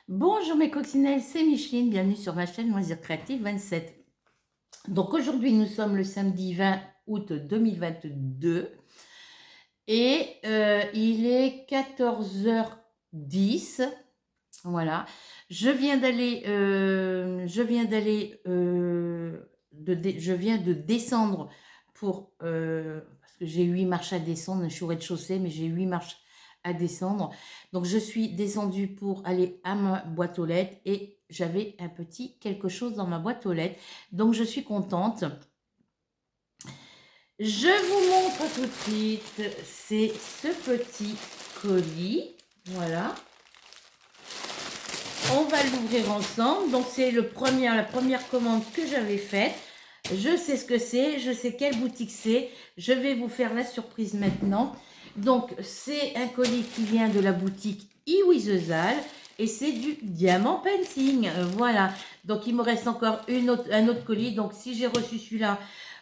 Bonjour mes coccinelles, c'est Micheline, bienvenue sur ma chaîne Loisirs Créatifs 27. Donc aujourd'hui nous sommes le samedi 20 août 2022 et il est 14h10. Voilà, je viens de descendre parce que j'ai 8 marches à descendre. Je suis au rez-de-chaussée, mais j'ai 8 marches à descendre. Donc je suis descendue pour aller à ma boîte aux lettres et j'avais un petit quelque chose dans ma boîte aux lettres. Donc je suis contente. Je vous montre tout de suite. C'est ce petit colis. Voilà. On va l'ouvrir ensemble. Donc c'est la première commande que j'avais faite. Je sais ce que c'est, je sais quelle boutique c'est. Je vais vous faire la surprise maintenant. Donc c'est un colis qui vient de la boutique Iwizezal et c'est du diamant painting. Voilà. Donc il me reste encore un autre colis. Donc si j'ai reçu celui-là,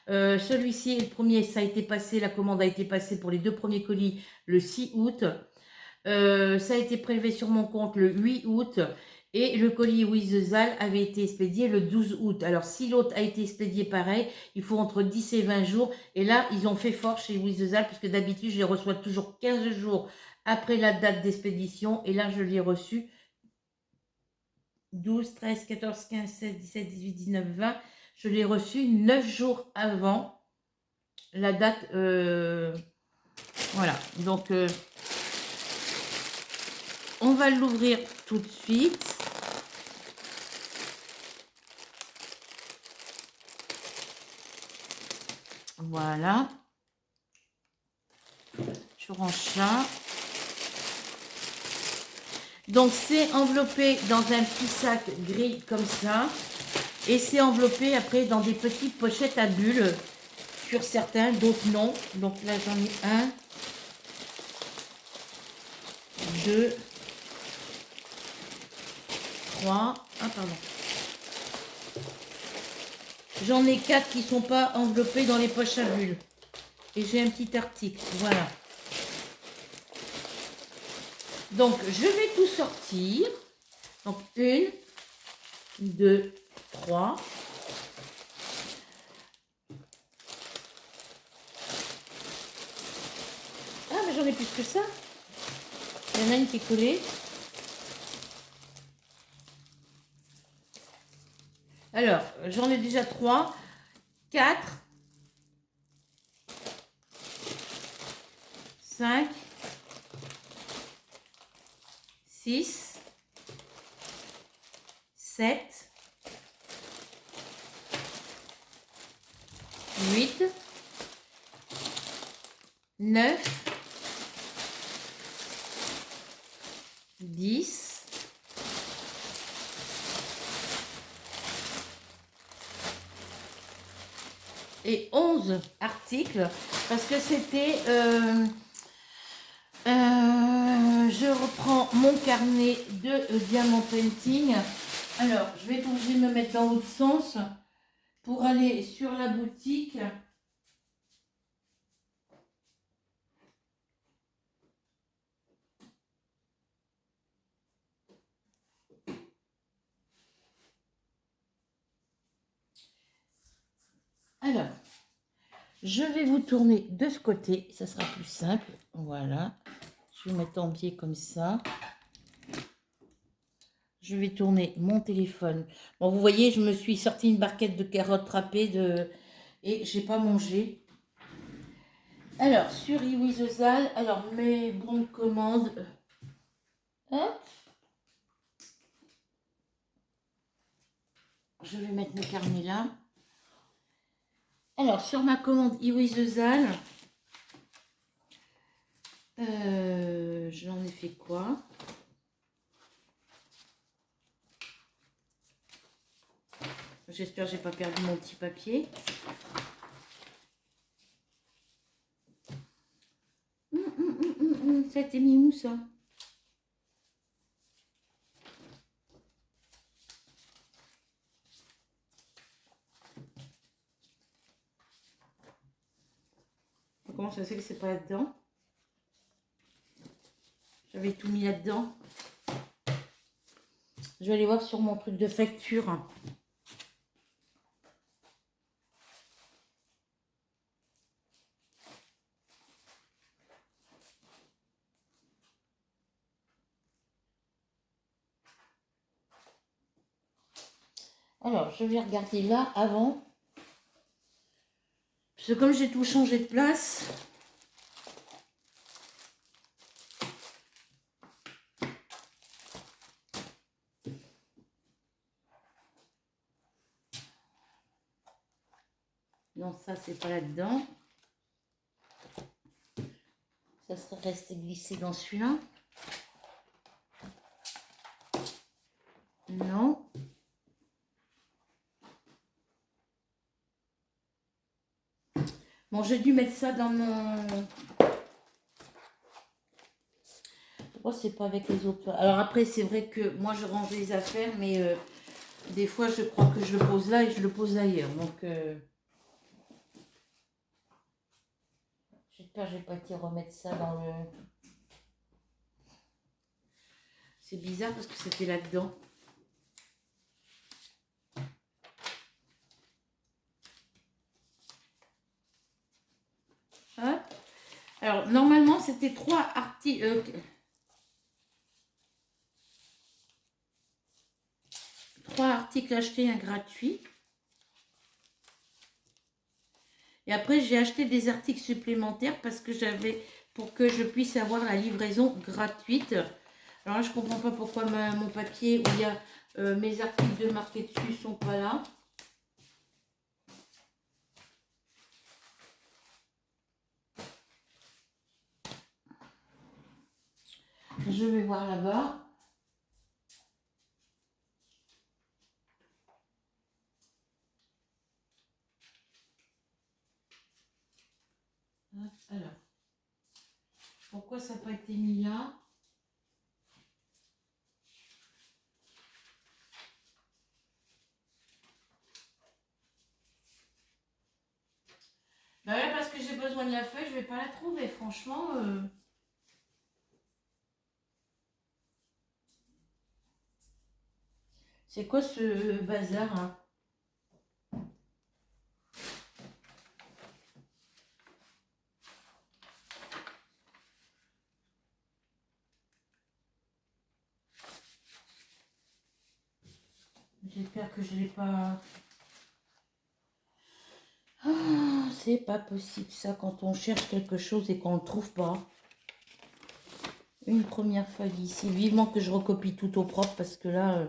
celui-ci, le premier, ça a été passé, la commande a été passée pour les deux premiers colis le 6 août. Ça a été prélevé sur mon compte le 8 août et le colis Wizezal avait été expédié le 12 août. Alors, si l'autre a été expédié pareil, il faut entre 10 et 20 jours. Et là, ils ont fait fort chez Wizezal puisque d'habitude, je les reçois toujours 15 jours après la date d'expédition. Et là, je l'ai reçu 12, 13, 14, 15, 16, 17, 18, 19, 20. Je l'ai reçu 9 jours avant la date. Voilà. Donc, on va l'ouvrir tout de suite. Voilà. Je range ça. Donc c'est enveloppé dans un petit sac gris comme ça. Et c'est enveloppé après dans des petites pochettes à bulles. Sur certains, d'autres non. Donc là j'en ai un, deux, trois. Ah pardon. J'en ai quatre qui ne sont pas enveloppés dans les poches à bulles. Et j'ai un petit article. Voilà. Donc je vais tout sortir. Donc une, deux, trois. Ah mais j'en ai plus que ça. Il y en a une qui est collée. Alors, j'en ai déjà 3, 4, 5, 6, 7, 8, 9, 10, 11 articles parce que c'était je reprends mon carnet de diamant painting. Alors je vais être obligée de me mettre dans l'autre sens pour aller sur la boutique. Alors je vais vous tourner de ce côté, ça sera plus simple. Voilà, je vais mettre en pied comme ça. Je vais tourner mon téléphone. Bon, vous voyez, je me suis sorti une barquette de carottes râpées et j'ai pas mangé. Alors, sur Iwizezal, alors mes bons de commande. Hop. Je vais mettre mon carnet là. Alors, sur ma commande Iwizezal, j'en ai fait quoi? J'espère que j'ai pas perdu mon petit papier. Ça a été mis où ça? Comment ça se fait que c'est pas là-dedans? J'avais tout mis là-dedans. Je vais aller voir sur mon truc de facture. Alors, je vais regarder là avant. Parce que comme j'ai tout changé de place. Non, ça, c'est pas là-dedans. Ça serait resté glissé dans celui-là. Non. Bon, j'ai dû mettre ça dans mon... Pourquoi c'est pas avec les autres? Alors après, c'est vrai que moi, je range les affaires, mais des fois, je crois que je le pose là et je le pose ailleurs. Donc, j'espère que je vais pas été remettre ça dans le... C'est bizarre parce que c'était là-dedans. Hop. Alors, normalement, c'était 3 articles... 3 articles achetés, un gratuit. Et après, j'ai acheté des articles supplémentaires parce que j'avais... Pour que je puisse avoir la livraison gratuite. Alors là, je comprends pas pourquoi mon papier où il y a mes articles de marqués dessus sont pas là. Je vais voir là-bas. Alors, pourquoi ça n'a pas été mis là? Bah ouais, parce que j'ai besoin de la feuille, je vais pas la trouver, franchement. C'est quoi ce bazar, hein? J'espère que je l'ai pas... Ah, c'est pas possible ça quand on cherche quelque chose et qu'on ne trouve pas. Une première feuille ici. Vivement que je recopie tout au propre parce que là...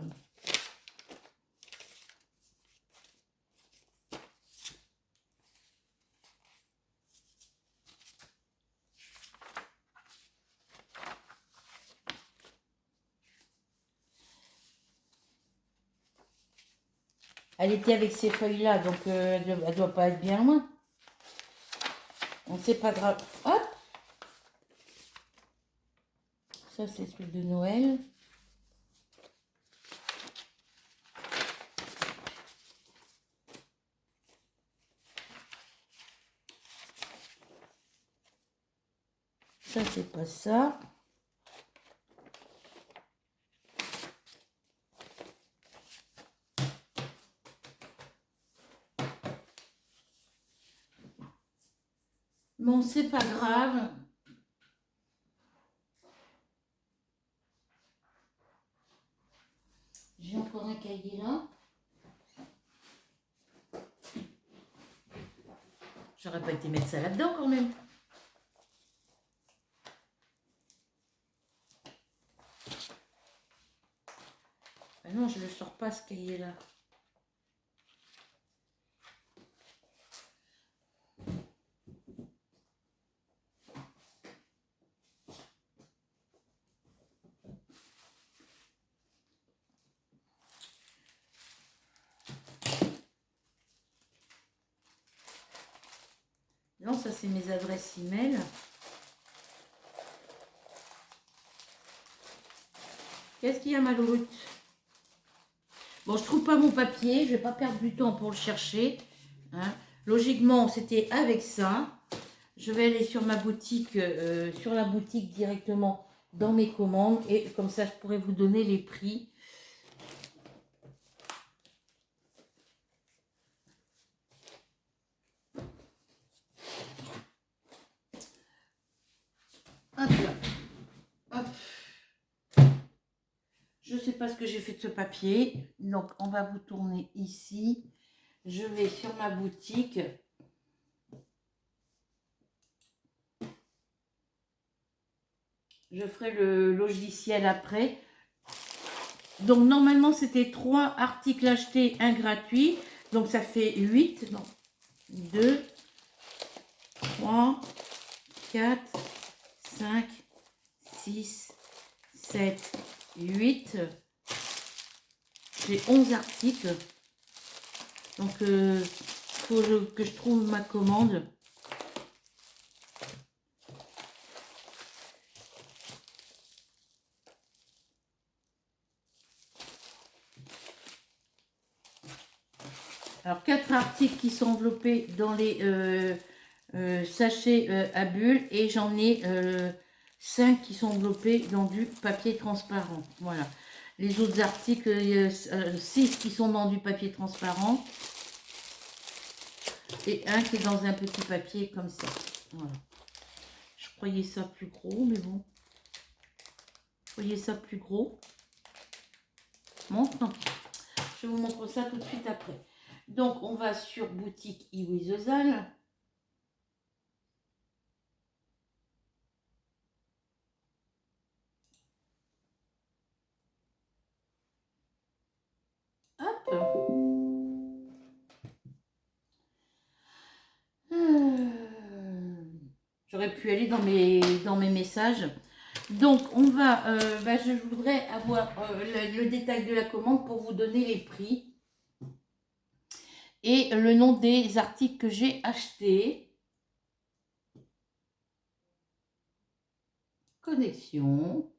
Elle était avec ces feuilles-là, donc elle ne doit pas être bien loin. Donc c'est pas grave. Hop! Ça, c'est celui de Noël. Ça, c'est pas ça. Bon, c'est pas grave. J'ai encore un cahier là. J'aurais pas été mettre ça là-dedans quand même. Ben non, je ne le sors pas ce cahier là. Non, ça c'est mes adresses email. Qu'est-ce qu'il y a, Maloute? Bon, je trouve pas mon papier. Je vais pas perdre du temps pour le chercher. Hein. Logiquement, c'était avec ça. Je vais aller sur ma boutique, sur la boutique directement dans mes commandes. Et comme ça, je pourrais vous donner les prix. Hop là. Hop. Je ne sais pas ce que j'ai fait de ce papier. Donc, on va vous tourner ici. Je vais sur ma boutique. Je ferai le logiciel après. Donc, normalement, c'était 3 articles achetés, 1 gratuit. Donc, ça fait 8. Non, 2, 3, 4, 5, 6, 7, 8. J'ai 11 articles. Donc, il faut que je trouve ma commande. Alors, 4 articles qui sont enveloppés dans les sachets à bulles et j'en ai 5 qui sont enveloppés dans du papier transparent. Voilà. Les autres articles, 6 qui sont dans du papier transparent et un qui est dans un petit papier comme ça. Voilà. Je croyais ça plus gros, mais bon. Je croyais ça plus gros. Bon, tant pis. Je vous montre ça tout de suite après. Donc, on va sur boutique Iwizozal. J'aurais pu aller dans mes messages. Donc, on va, je voudrais avoir le détail de la commande pour vous donner les prix et le nom des articles que j'ai achetés. Connexion.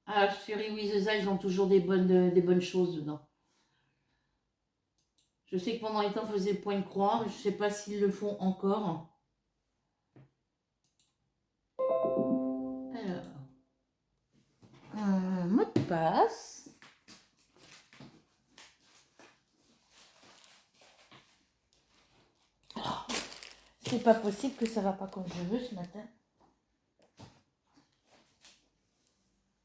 Ah, sur Iwizeza, ils ont toujours des bonnes choses dedans. Je sais que pendant les temps, on faisait point de croix. Je ne sais pas s'ils le font encore. Alors, un mot de passe. Oh, c'est pas possible que ça va pas comme je veux ce matin.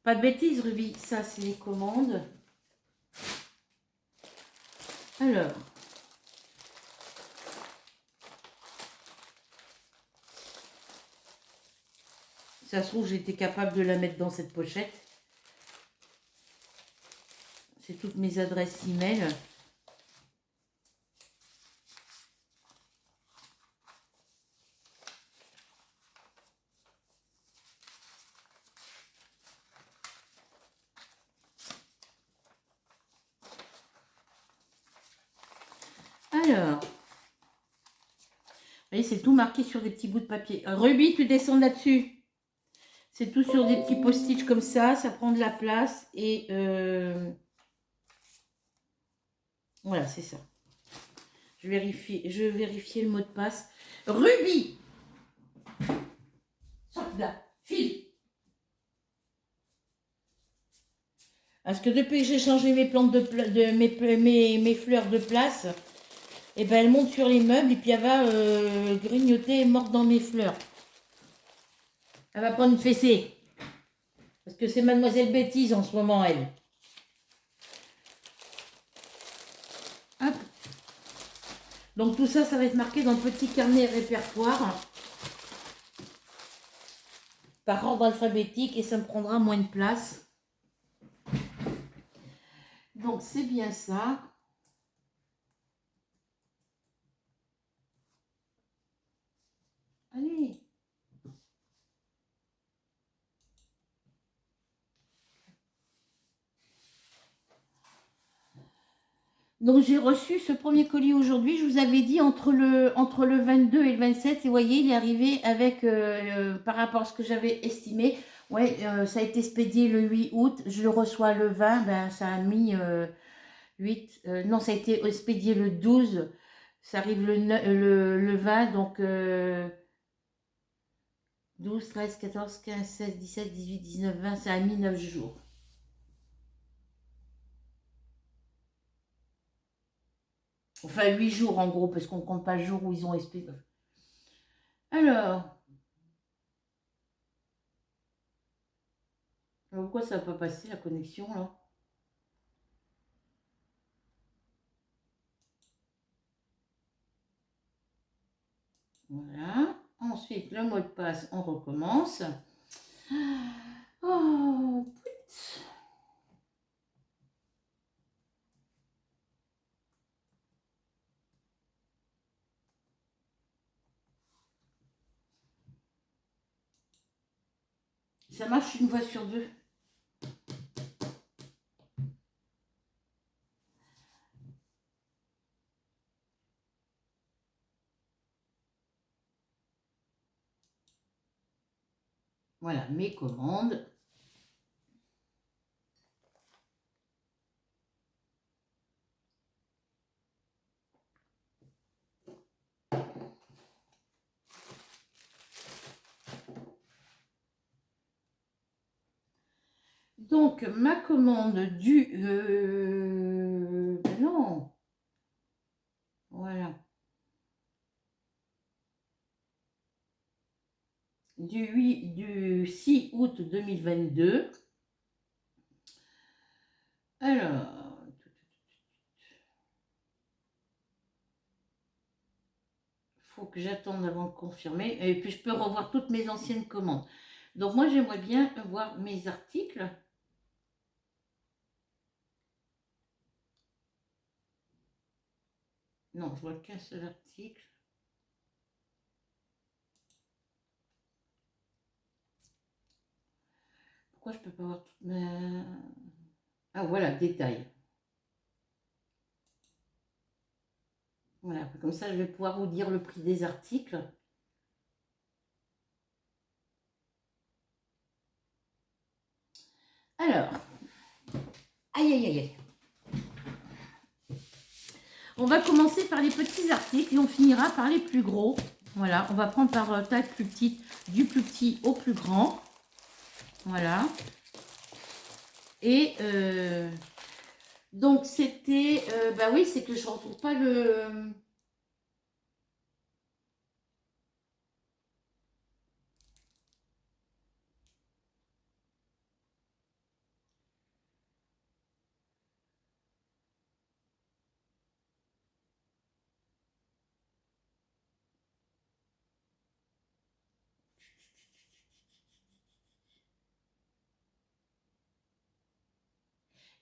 Pas de bêtises, Ruby. Ça, c'est les commandes. Alors. Ça se trouve, j'étais capable de la mettre dans cette pochette. C'est toutes mes adresses email. Alors, vous voyez, c'est tout marqué sur des petits bouts de papier. Ruby, tu descends là-dessus. C'est tout sur des petits post-it comme ça. Ça prend de la place. Et voilà, c'est ça. Je vais vérifier le mot de passe. Ruby, saute là, file. Parce que depuis que j'ai changé mes plantes mes fleurs de place, et ben elles montent sur les meubles et puis elle va grignoter et mordre dans mes fleurs. Elle va prendre une fessée. Parce que c'est Mademoiselle Bêtise en ce moment, elle. Hop. Donc tout ça, ça va être marqué dans le petit carnet répertoire. Par ordre alphabétique et ça me prendra moins de place. Donc c'est bien ça. Allez. Donc j'ai reçu ce premier colis aujourd'hui. Je vous avais dit entre le 22 et le 27. Et vous voyez, il est arrivé avec, par rapport à ce que j'avais estimé. Ouais, ça a été expédié le 8 août. Je le reçois le 20. Ben, ça a mis 8. Non, ça a été expédié le 12. Ça arrive le 20. Donc 12, 13, 14, 15, 16, 17, 18, 19, 20. Ça a mis 9 jours. Enfin, 8 jours en gros, parce qu'on ne compte pas le jour où ils ont expédié. Alors, Pourquoi ça va pas passer la connexion là? Voilà. Ensuite, le mot de passe, on recommence. Oh, putain. Ça marche une fois sur deux. Voilà, mes commandes. Donc, ma commande du... ben non. Voilà. Du 6 août 2022. Alors... faut que j'attende avant de confirmer. Et puis, je peux revoir toutes mes anciennes commandes. Donc, moi, j'aimerais bien voir mes articles. Non, je vois qu'un seul article. Pourquoi je peux pas voir toutes mes... Ah, voilà, détail. Voilà, comme ça, je vais pouvoir vous dire le prix des articles. Alors, aïe, aïe, aïe, aïe. On va commencer par les petits articles et on finira par les plus gros. Voilà, on va prendre par taille plus petite, du plus petit au plus grand. Voilà. Et donc, c'était... bah oui, c'est que je ne retrouve pas le...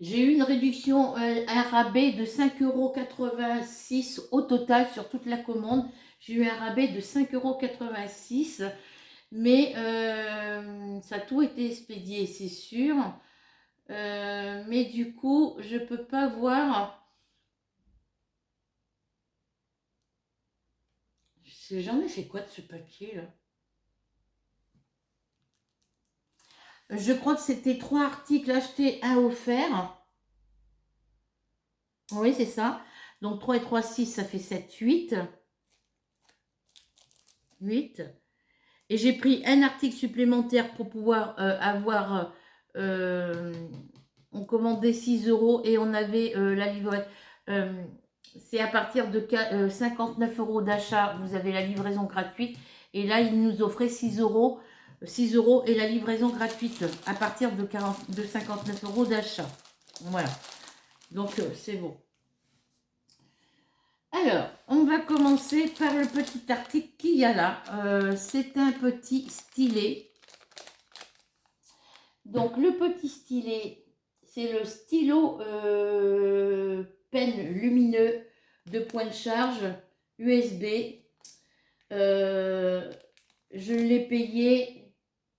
J'ai eu une réduction, un rabais de 5,86 € au total sur toute la commande. J'ai eu un rabais de 5,86 €, mais ça a tout été expédié, c'est sûr. Mais du coup, je ne peux pas voir. J'en ai fait quoi de ce papier là? Je crois que c'était 3 articles achetés, 1 offert. Oui, c'est ça. Donc 3 et 3, 6, ça fait 7, 8. 8. Et j'ai pris un article supplémentaire pour pouvoir avoir... on commandait 6 € et on avait la livraison. C'est à partir de 59 € d'achat, vous avez la livraison gratuite. Et là, ils nous offraient 6 €. 6 € et la livraison gratuite à partir de 59 € d'achat. Voilà. Donc, c'est bon. Alors, on va commencer par le petit article qu'il y a là. C'est un petit stylet. Donc, le petit stylet, c'est le stylo pen lumineux de point de charge USB. Je l'ai payé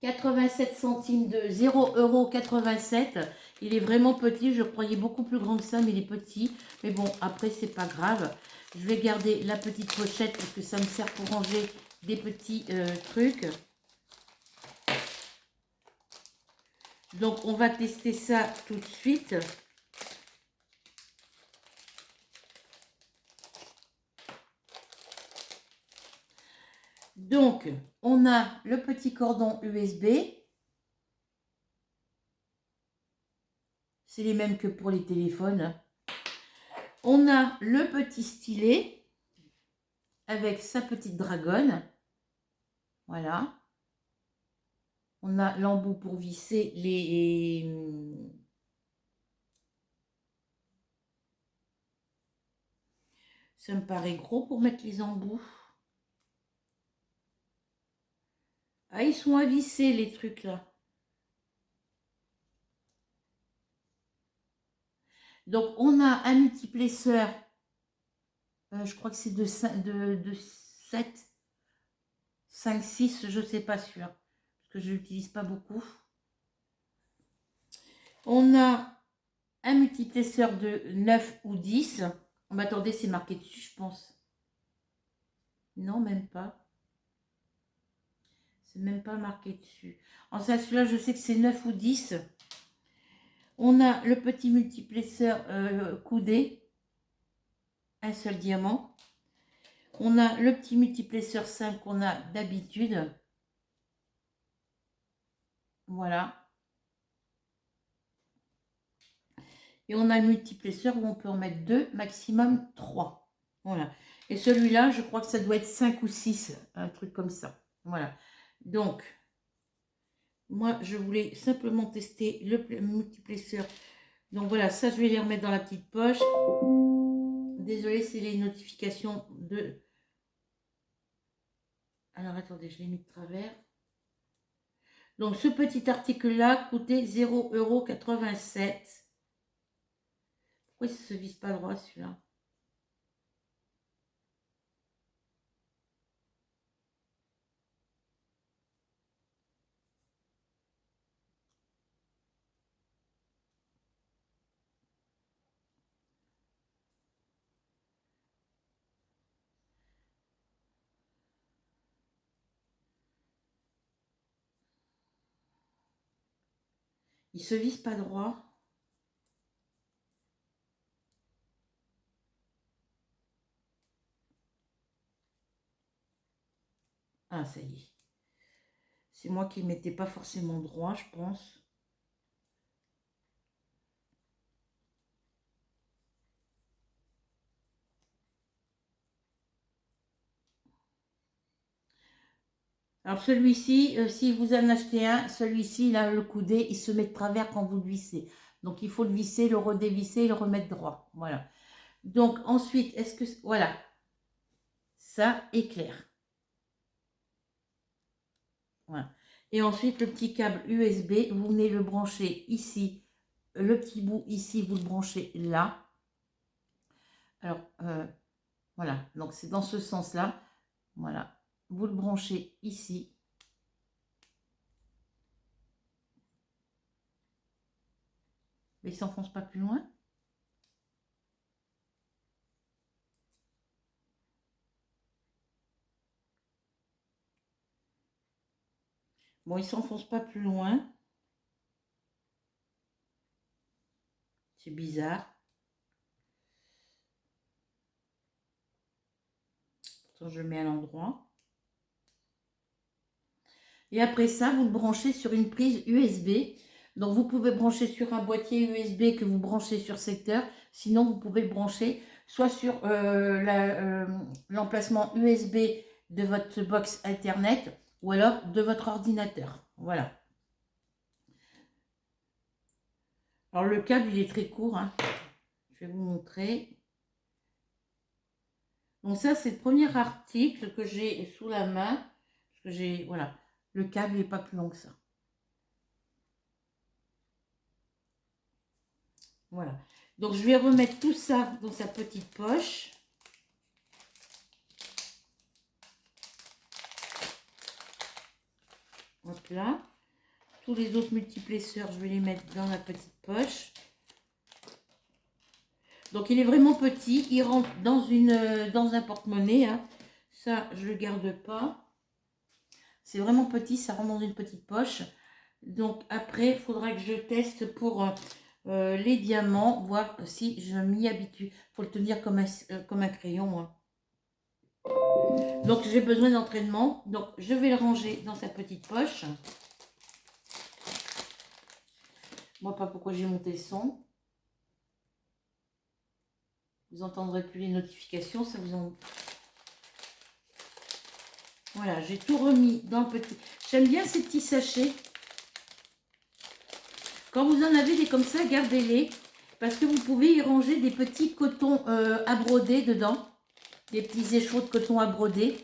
87 centimes de 0,87 €. Il est vraiment petit. Je croyais beaucoup plus grand que ça, mais il est petit. Mais bon, après, c'est pas grave. Je vais garder la petite pochette parce que ça me sert pour ranger des petits trucs. Donc, on va tester ça tout de suite. Donc, on a le petit cordon USB. C'est les mêmes que pour les téléphones. On a le petit stylet avec sa petite dragonne. Voilà. On a l'embout pour visser les... Ça me paraît gros pour mettre les embouts. Ah, ils sont à visser, les trucs là. Donc, on a un multiplesseur. Je crois que c'est de 7, 5, 6, je ne sais pas sûr. Parce que je ne l'utilise pas beaucoup. On a un multiplesseur de 9 ou 10. On m'attendait, c'est marqué dessus, je pense. Non, même pas. C'est même pas marqué dessus. Enfin, celui-là, je sais que c'est 9 ou 10. On a le petit multiplesseur coudé. Un seul diamant. On a le petit multiplesseur simple qu'on a d'habitude. Voilà. Et on a le multiplesseur où on peut en mettre 2, maximum 3. Voilà. Et celui-là, je crois que ça doit être 5 ou 6, un truc comme ça. Voilà. Donc, moi, je voulais simplement tester le multiplesseur. Donc voilà, ça, je vais les remettre dans la petite poche. Désolée, c'est les notifications de... Alors, attendez, je l'ai mis de travers. Donc, ce petit article-là coûtait 0,87 €. Pourquoi il ne se vise pas droit, celui-là? Il ne se vise pas droit. Ah, ça y est. C'est moi qui ne mettais pas forcément droit, je pense. Alors celui-ci, si vous en achetez un, celui-ci, là, le coudé, il se met de travers quand vous le vissez. Donc il faut le visser, le redévisser et le remettre droit. Voilà. Donc ensuite, est-ce que... Voilà. Ça est clair. Voilà. Et ensuite, le petit câble USB, vous venez le brancher ici. Le petit bout ici, vous le branchez là. Alors, voilà. Donc c'est dans ce sens-là. Voilà. Vous le branchez ici. Mais il ne s'enfonce pas plus loin. Bon, il ne s'enfonce pas plus loin. C'est bizarre. Pourtant, je le mets à l'endroit. Et après ça, vous le branchez sur une prise USB. Donc, vous pouvez brancher sur un boîtier USB que vous branchez sur secteur. Sinon, vous pouvez le brancher soit sur l'emplacement USB de votre box Internet ou alors de votre ordinateur. Voilà. Alors, le câble, il est très court, hein. Je vais vous montrer. Donc, ça, c'est le premier article que j'ai sous la main. Parce que j'ai, voilà, le câble n'est pas plus long que ça. Voilà. Donc, je vais remettre tout ça dans sa petite poche. Hop là. Tous les autres multiplesseurs, je vais les mettre dans la petite poche. Donc, il est vraiment petit. Il rentre dans un porte-monnaie, hein. Ça, je ne le garde pas. C'est vraiment petit. Ça rentre dans une petite poche. Donc, après, il faudra que je teste pour les diamants, voir si je m'y habitue. Il faut le tenir comme un crayon, hein. Donc, j'ai besoin d'entraînement. Donc, je vais le ranger dans sa petite poche. Moi, pas pourquoi j'ai monté le son. Vous n'entendrez plus les notifications, ça vous en... Voilà, j'ai tout remis dans le petit... J'aime bien ces petits sachets. Quand vous en avez des comme ça, gardez-les. Parce que vous pouvez y ranger des petits cotons à broder dedans. Des petits échos de coton à broder.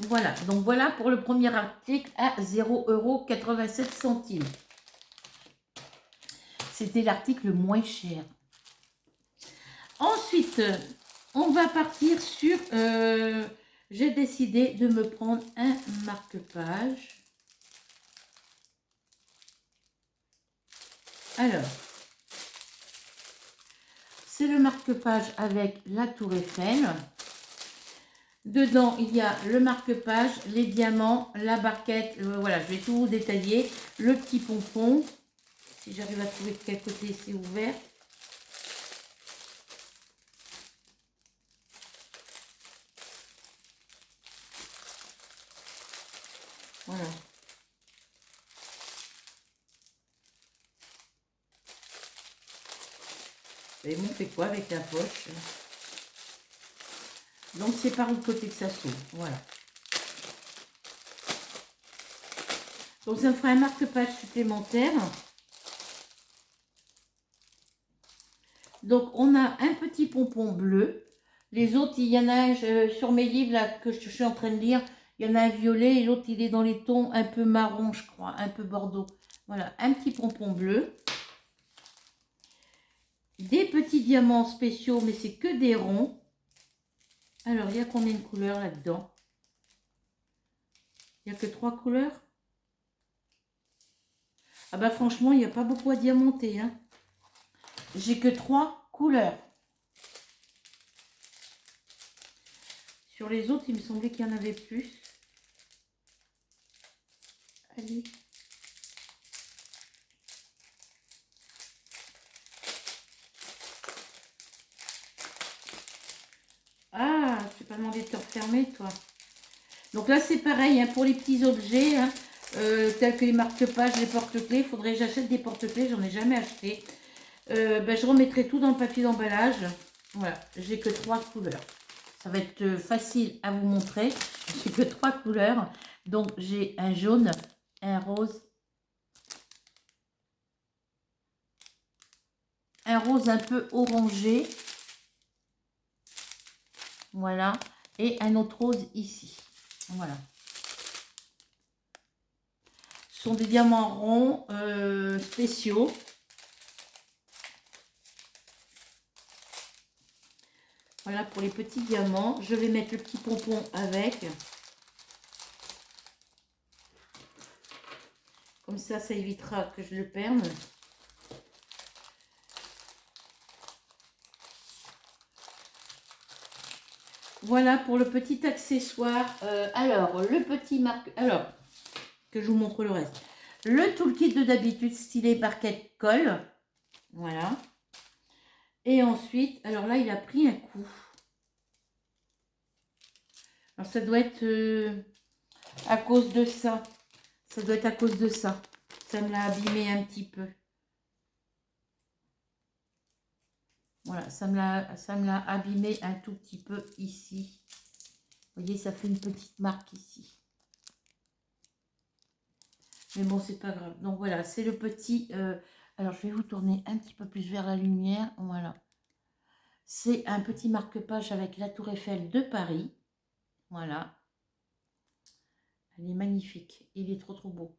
Voilà, donc voilà pour le premier article à 0,87 €. C'était l'article le moins cher. Ensuite, on va partir sur... j'ai décidé de me prendre un marque-page. Alors, c'est le marque-page avec la Tour Eiffel. Dedans, il y a le marque-page, les diamants, la barquette. Voilà, je vais tout vous détailler. Le petit pompon. Si j'arrive à trouver de quel côté c'est ouvert. Voilà. Et on fait quoi avec la poche? Donc c'est par le côté que ça s'ouvre. Voilà. Donc ça me fera un marque-page supplémentaire. Donc on a un petit pompon bleu. Les autres, il y en a sur mes livres là que je suis en train de lire. Il y en a un violet et l'autre il est dans les tons un peu marron, je crois, un peu bordeaux. Voilà, un petit pompon bleu. Des petits diamants spéciaux, mais c'est que des ronds. Alors, il y a combien de couleurs là-dedans? Il n'y a que 3 couleurs? Ah bah franchement, il n'y a pas beaucoup à diamanter. Hein. J'ai que 3 couleurs. Sur les autres, il me semblait qu'il y en avait plus. Allez. Ah, je t'ai pas demandé de te refermer, toi. Donc là, c'est pareil, hein, pour les petits objets, hein, tels que les marque-pages, les porte-clés. Il faudrait que j'achète des porte-clés, j'en ai jamais acheté. Ben, je remettrai tout dans le papier d'emballage. Voilà, j'ai que 3 couleurs. Ça va être facile à vous montrer. J'ai que 3 couleurs. Donc, j'ai un jaune, un rose, un rose un peu orangé. Voilà. Et un autre rose ici. Voilà. Ce sont des diamants ronds spéciaux. Voilà pour les petits diamants. Je vais mettre le petit pompon avec. Comme ça évitera que je le perde. Voilà pour le petit accessoire. Alors, le petit marque... Alors, que je vous montre le reste. Le toolkit de d'habitude, stylet barquette colle. Voilà. Et ensuite, alors là, il a pris un coup. Alors, ça doit être à cause de ça. Ça doit être à cause de ça. Ça me l'a abîmé un petit peu. Voilà, ça me l'a abîmé un tout petit peu ici. Vous voyez, ça fait une petite marque ici. Mais bon, c'est pas grave. Donc voilà, c'est le petit... alors, je vais vous tourner un petit peu plus vers la lumière. Voilà. C'est un petit marque-page avec la Tour Eiffel de Paris. Voilà. Elle est magnifique. Il est trop, trop beau.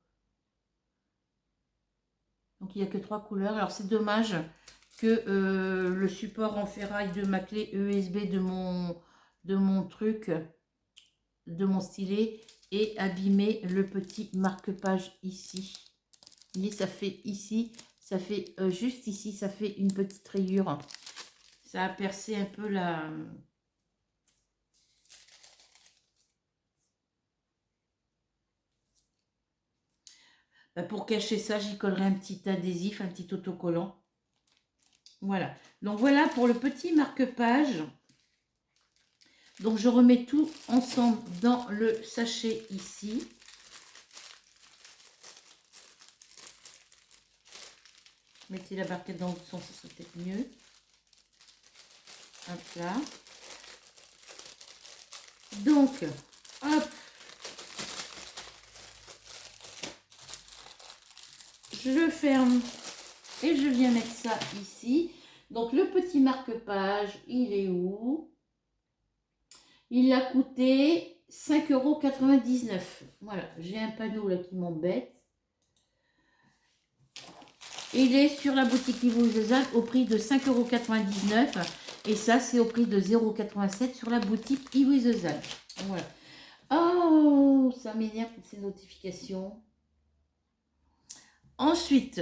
Donc, il n'y a que 3 couleurs. Alors, c'est dommage que le support en ferraille de ma clé USB de mon truc, de mon stylet, ait abîmé le petit marque-page ici. Vous voyez, ça fait ici, ça fait juste ici, ça fait une petite rayure. Ça a percé un peu la... Pour cacher ça, j'y collerai un petit adhésif, un petit autocollant. Voilà. Donc voilà pour le petit marque-page. Donc je remets tout ensemble dans le sachet ici. Mettez la barquette dans l'autre sens, ça serait peut-être mieux. Hop là. Donc, hop. je ferme et je viens mettre ça ici. Donc le petit marque-page, il est où? Il a coûté 5,99 €. Voilà, j'ai un panneau là qui m'embête. Il est sur la boutique Yves Zezal au prix de 5,99 € et ça c'est au prix de 0,87 € sur la boutique Yves Zezal. Voilà. Oh, ça m'énerve toutes ces notifications. Ensuite,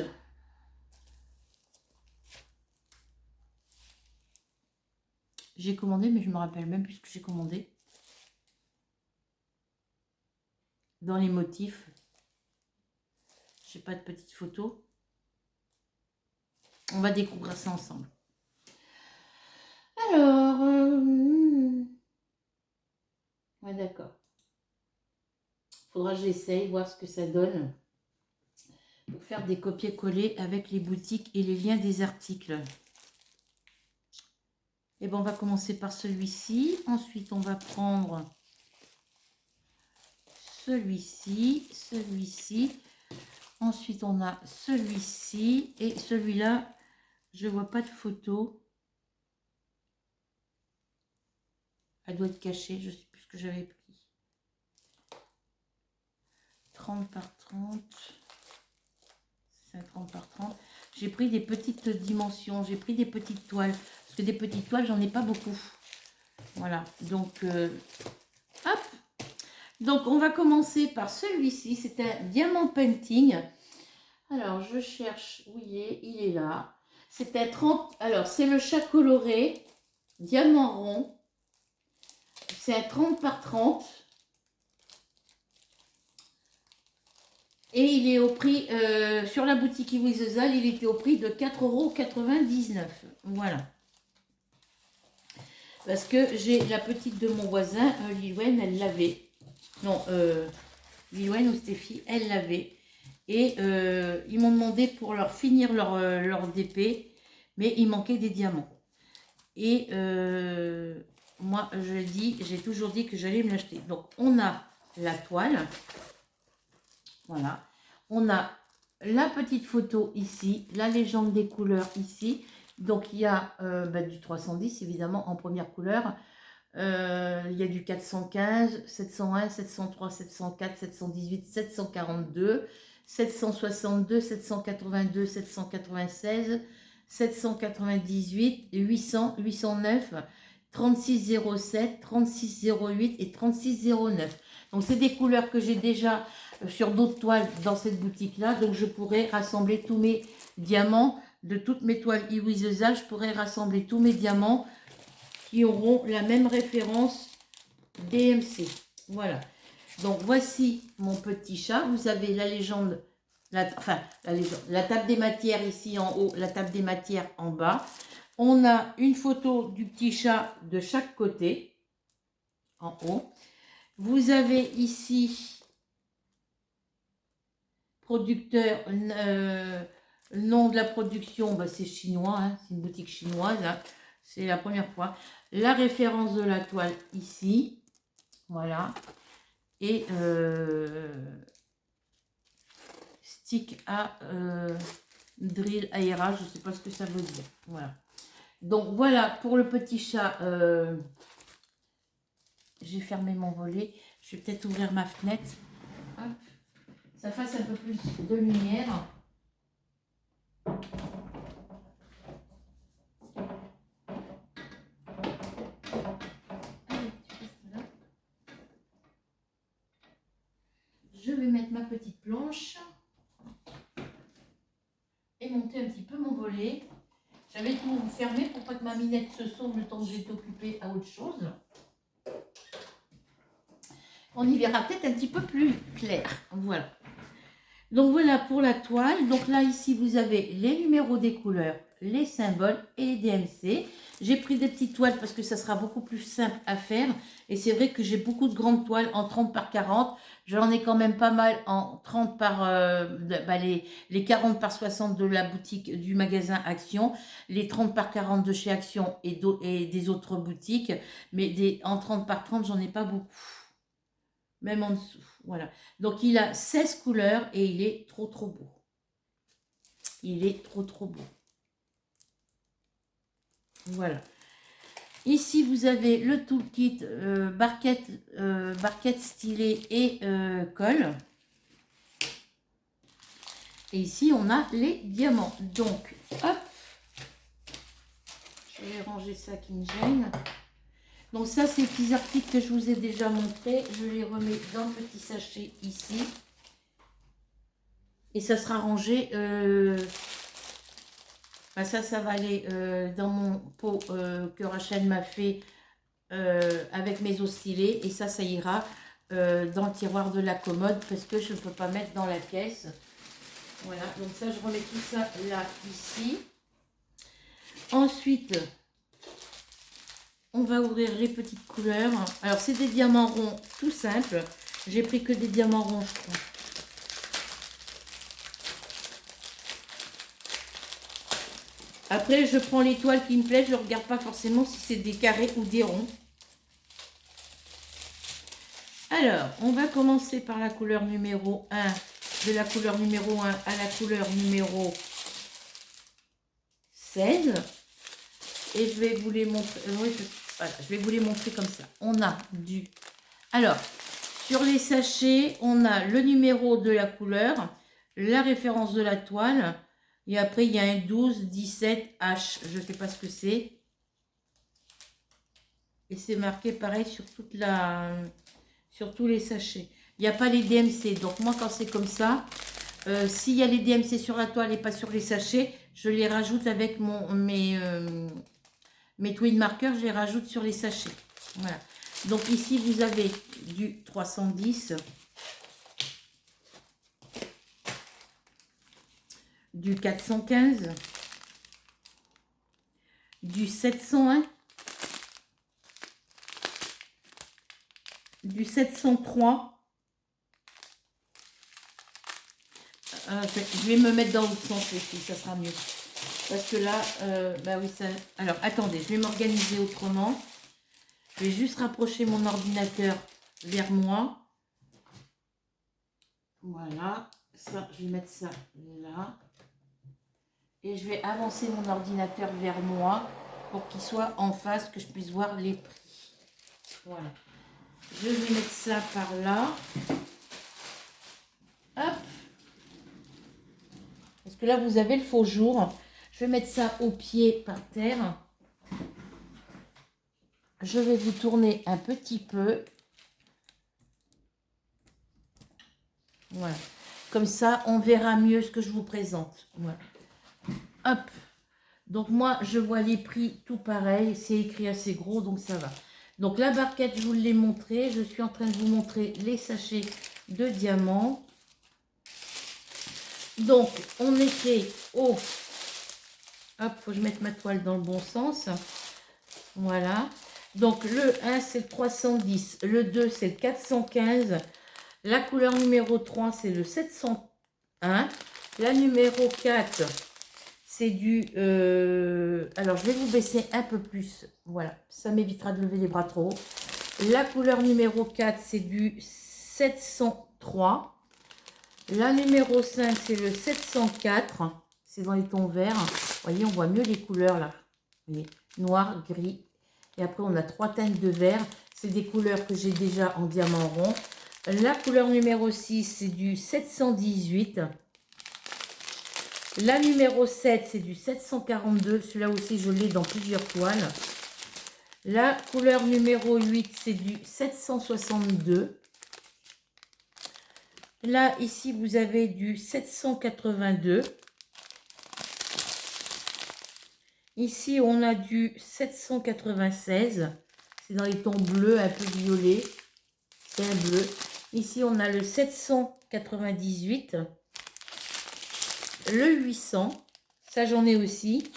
j'ai commandé, mais je me rappelle même plus ce que j'ai commandé. Dans les motifs, j'ai pas de petites photos. On va découvrir ça ensemble. Alors, ouais, d'accord. Faudra que j'essaye, voir ce que ça donne. Pour faire des copier-coller avec les boutiques et les liens des articles. Et bon, on va commencer par celui-ci. Ensuite, on va prendre celui-ci, celui-ci. Ensuite, on a celui-ci et celui-là, je vois pas de photo. Elle doit être cachée, je sais plus ce que j'avais pris. 30 par 30. C'est 30 par 30. J'ai pris des petites dimensions, j'ai pris des petites toiles. Parce que des petites toiles, j'en ai pas beaucoup. Voilà, donc, hop. Donc, on va commencer par celui-ci. C'est un diamant painting. Alors, je cherche où il est là. C'est un 30. Alors, c'est le chat coloré, diamant rond. C'est un 30 par 30. Et il est au prix, sur la boutique Yves Zezal, il était au prix de 4,99 €. Voilà. Parce que j'ai la petite de mon voisin, Lilwen, elle l'avait. Non, Lilwen ou Stéphie, elle l'avait. Et ils m'ont demandé pour leur finir leur DP, mais il manquait des diamants. Et moi, j'ai toujours dit que j'allais me l'acheter. Donc, on a la toile. Voilà. On a la petite photo ici, la légende des couleurs ici. Donc, il y a du 310, évidemment, en première couleur. Il y a du 415, 701, 703, 704, 718, 742, 762, 782, 796, 798, 800, 809, 3607, 3608 et 3609. Donc, c'est des couleurs que j'ai déjà sur d'autres toiles dans cette boutique-là. Donc, je pourrais rassembler tous mes diamants de toutes mes toiles Yves Zezal. Je pourrais rassembler tous mes diamants qui auront la même référence DMC. Voilà. Donc, voici mon petit chat. Vous avez la légende, la table des matières ici en haut, la table des matières en bas. On a une photo du petit chat de chaque côté, en haut. Vous avez ici, producteur, nom de la production, c'est chinois, hein, c'est une boutique chinoise, hein, c'est la première fois. La référence de la toile ici, voilà. Et stick à drill aérage, je ne sais pas ce que ça veut dire. Voilà. Donc voilà pour le petit chat. J'ai fermé mon volet. Je vais peut-être ouvrir ma fenêtre. Hop. Ça fasse un peu plus de lumière. Allez, tu restes là. Je vais mettre ma petite planche et monter un petit peu mon volet. J'avais tout fermé pour pas que ma minette se sauve le temps que j'étais occupée à autre chose. On y verra peut-être un petit peu plus clair. Voilà. Donc voilà pour la toile. Donc là ici vous avez les numéros des couleurs, les symboles et les DMC. J'ai pris des petites toiles parce que ça sera beaucoup plus simple à faire. Et c'est vrai que j'ai beaucoup de grandes toiles en 30 par 40. J'en ai quand même pas mal en 30 par les 40 par 60 de la boutique du magasin Action, les 30 par 40 de chez Action et des autres boutiques. Mais en 30 par 30, j'en ai pas beaucoup. Même en dessous, voilà. Donc, il a 16 couleurs et il est trop beau. Il est trop beau. Voilà. Ici, vous avez le toolkit barquette stylet et colle. Et ici, on a les diamants. Donc, hop. Je vais ranger ça qui me gêne. Donc ça, c'est les petits articles que je vous ai déjà montrés. Je les remets dans le petit sachet ici. Et ça sera rangé. Ça va aller dans mon pot que Rachel m'a fait avec mes os stylés. Et ça ira dans le tiroir de la commode parce que je ne peux pas mettre dans la caisse. Voilà, donc ça, je remets tout ça là, ici. Ensuite, on va ouvrir les petites couleurs. Alors, c'est des diamants ronds tout simples. J'ai pris que des diamants ronds, je crois. Après, je prends l'étoile qui me plaît. Je ne regarde pas forcément si c'est des carrés ou des ronds. Alors, on va commencer par la couleur numéro 1. De la couleur numéro 1 à la couleur numéro 16. Et je vais vous les montrer. Voilà, je vais vous les montrer comme ça. On a du... Alors, sur les sachets, on a le numéro de la couleur, la référence de la toile. Et après, il y a un 12, 17, H. Je ne sais pas ce que c'est. Et c'est marqué pareil sur sur tous les sachets. Il n'y a pas les DMC. Donc, moi, quand c'est comme ça, s'il y a les DMC sur la toile et pas sur les sachets, je les rajoute avec mes twin markers, je les rajoute sur les sachets. Voilà. Donc ici, vous avez du 310, du 415, du 701, du 703. Je vais me mettre dans l'autre sens aussi, ça sera mieux. Parce que là, bah oui, ça... Alors, attendez, je vais m'organiser autrement. Je vais juste rapprocher mon ordinateur vers moi. Voilà. Ça, je vais mettre ça là. Et je vais avancer mon ordinateur vers moi pour qu'il soit en face, que je puisse voir les prix. Voilà. Je vais mettre ça par là. Hop. Parce que là, vous avez le faux jour. Je vais mettre ça au pied par terre. Je vais vous tourner un petit peu. Voilà. Comme ça, on verra mieux ce que je vous présente. Voilà. Hop. Donc, moi, je vois les prix tout pareil. C'est écrit assez gros, donc ça va. Donc, la barquette, je vous l'ai montré. Je suis en train de vous montrer les sachets de diamants. Donc, on était au... Hop, faut que je mette ma toile dans le bon sens. Voilà. Donc, le 1, c'est le 310. Le 2, c'est le 415. La couleur numéro 3, c'est le 701. La numéro 4, c'est du... alors, je vais vous baisser un peu plus. Voilà, ça m'évitera de lever les bras trop haut. La couleur numéro 4, c'est du 703. La numéro 5, c'est le 704. C'est dans les tons verts. Vous voyez, on voit mieux les couleurs là. Vous voyez, noir, gris. Et après, on a 3 teintes de vert. C'est des couleurs que j'ai déjà en diamant rond. La couleur numéro 6, c'est du 718. La numéro 7, c'est du 742. Celui-là aussi, je l'ai dans plusieurs toiles. La couleur numéro 8, c'est du 762. Là, ici, vous avez du 782. Ici, on a du 796. C'est dans les tons bleus, un peu violet. C'est un bleu. Ici, on a le 798. Le 800. Ça, j'en ai aussi.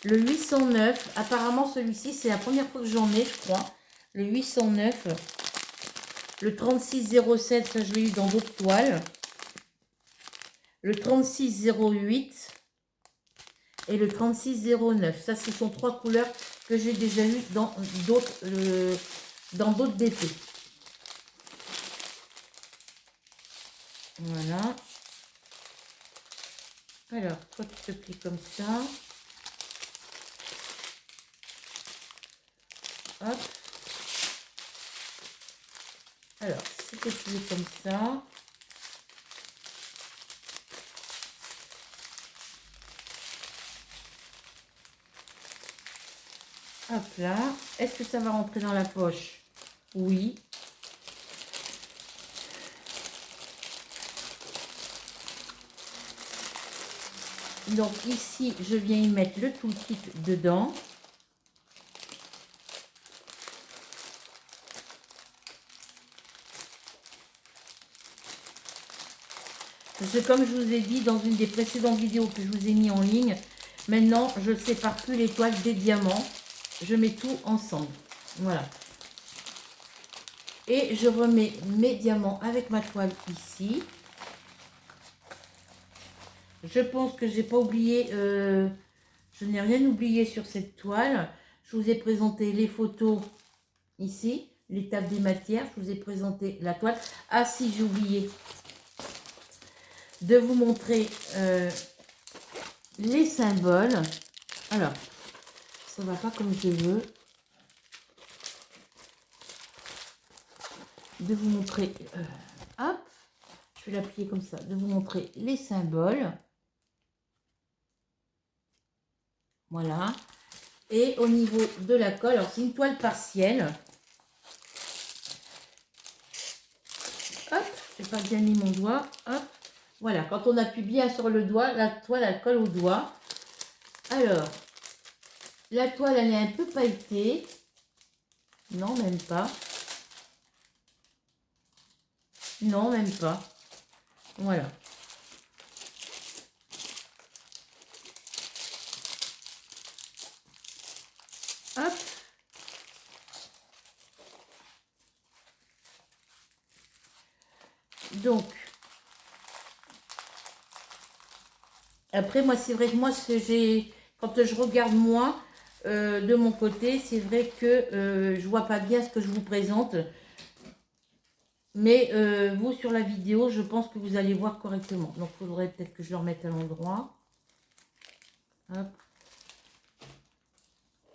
Le 809. Apparemment, celui-ci, c'est la première fois que j'en ai, je crois. Le 809. Le 3607, ça, je l'ai eu dans d'autres toiles. Le 3608. Et le 3609. Ça, ce sont 3 couleurs que j'ai déjà eues dans d'autres BP. Voilà. Alors, toi, tu te plies comme ça. Hop. Alors, si tu plies comme ça. Hop là. Est-ce que ça va rentrer dans la poche? Oui. Donc ici, je viens y mettre le toolkit dedans. Parce que comme je vous ai dit dans une des précédentes vidéos que je vous ai mis en ligne, maintenant je ne sépare plus les toiles des diamants. Je mets tout ensemble. Voilà. Et je remets mes diamants avec ma toile ici. Je pense que j'ai pas oublié, je n'ai rien oublié sur cette toile. Je vous ai présenté les photos ici, l'étape des matières. Je vous ai présenté la toile. Ah si, j'ai oublié de vous montrer les symboles. Alors, ça va pas comme je veux. De vous montrer, hop, je vais l'appliquer comme ça, de vous montrer les symboles. Voilà. Et au niveau de la colle, alors c'est une toile partielle. Hop, j'ai pas bien mis mon doigt. Hop, voilà. Quand on appuie bien sur le doigt, la toile elle colle au doigt. Alors, la toile elle est un peu pailletée. Non, même pas. Non, même pas. Voilà. Hop. Donc, après, moi, c'est vrai que moi, quand je regarde moi, de mon côté, c'est vrai que je vois pas bien ce que je vous présente. Mais vous, sur la vidéo, je pense que vous allez voir correctement. Donc, il faudrait peut-être que je le remette à l'endroit. Hop.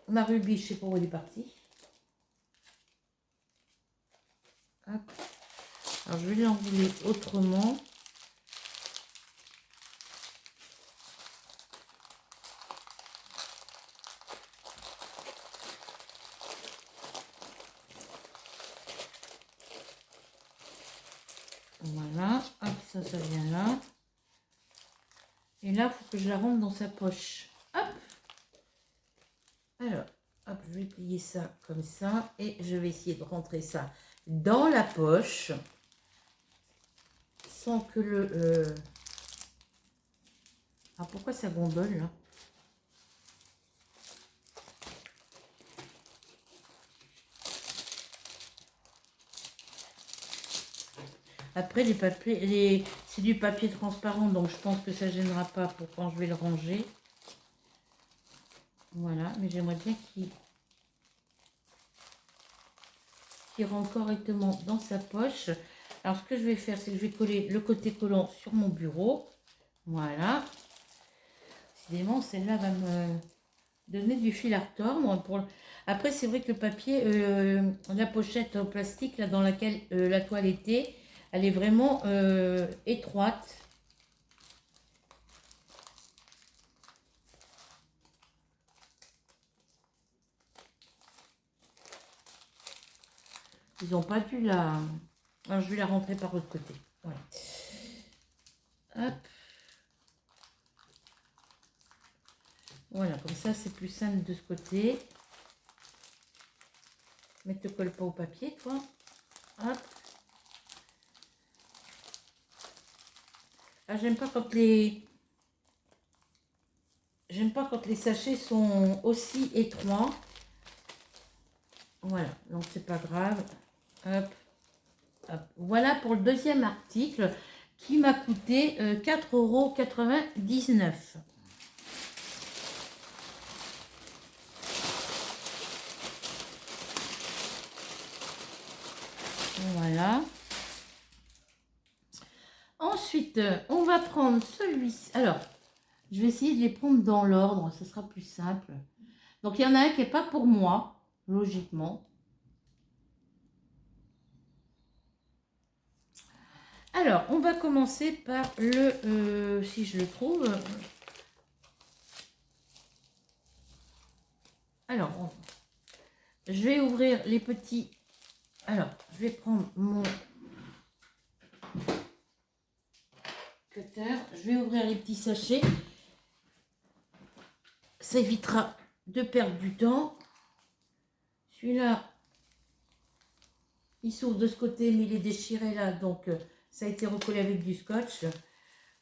Ma rubis, je sais pas où elle est partie. Hop. Alors, je vais l'enrouler autrement. Voilà. Hop, ça vient là. Et là, il faut que je la rentre dans sa poche. Hop. Alors, hop, je vais plier ça comme ça. Et je vais essayer de rentrer ça dans la poche. Sans que le... Ah, pourquoi ça gondole, là? Après, les papiers, c'est du papier transparent, donc je pense que ça ne gênera pas pour quand je vais le ranger. Voilà, mais j'aimerais bien qu'il rentre correctement dans sa poche. Alors, ce que je vais faire, c'est que je vais coller le côté collant sur mon bureau. Voilà. Décidément, celle-là va me donner du fil à retordre. Après, c'est vrai que le papier, la pochette en plastique là, dans laquelle la toile était, elle est vraiment étroite. Ils n'ont pas dû la... Alors, je vais la rentrer par l'autre côté. Voilà. Hop. Voilà, comme ça, c'est plus simple de ce côté. Mais ne te colle pas au papier, toi. Hop. Ah, j'aime pas quand les... J'aime pas quand les sachets sont aussi étroits. Voilà, donc c'est pas grave. Hop, hop. Voilà pour le deuxième article qui m'a coûté 4,99 €. Voilà. Ensuite, on va prendre celui-ci. Alors, Je vais essayer de les prendre dans l'ordre, ce sera plus simple. Donc il y en a un qui n'est pas pour moi, logiquement. Alors, on va commencer par le, si je le trouve. Alors, je vais ouvrir les petits. Alors, je vais prendre mon cutter. Je vais ouvrir les petits sachets. Ça évitera de perdre du temps. Celui-là, il s'ouvre de ce côté, mais il est déchiré là. Donc, ça a été recollé avec du scotch.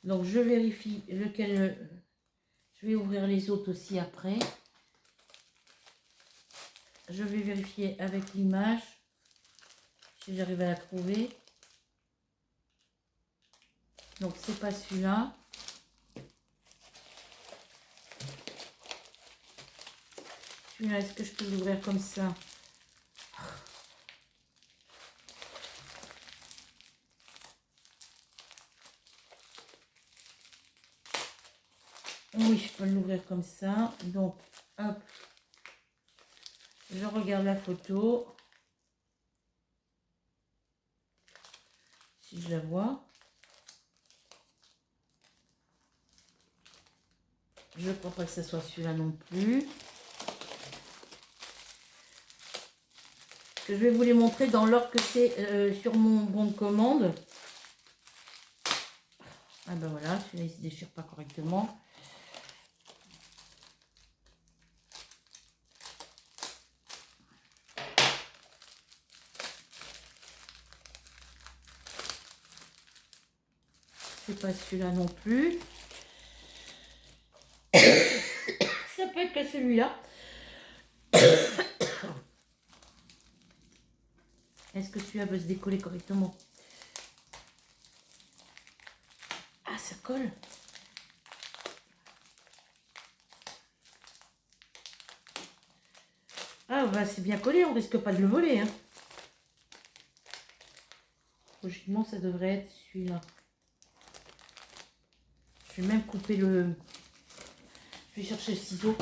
Donc, je vérifie lequel. Je vais ouvrir les autres aussi après. Je vais vérifier avec l'image si j'arrive à la trouver. Donc c'est pas celui-là. Celui-là, est-ce que je peux l'ouvrir comme ça? Oui, je peux l'ouvrir comme ça. Donc, hop. Je regarde la photo. Si je la vois. Je ne crois pas que ce soit celui-là non plus. Je vais vous les montrer dans l'ordre que c'est sur mon bon de commande. Ah ben voilà, celui-là il ne se déchire pas correctement. C'est pas celui-là non plus. Ça peut être que celui-là. Est-ce que celui-là veut se décoller correctement? Ah, ça colle. Ah, bah c'est bien collé, on risque pas de le voler. Hein. Logiquement, ça devrait être celui-là. Je vais même couper le... Je vais chercher le ciseau.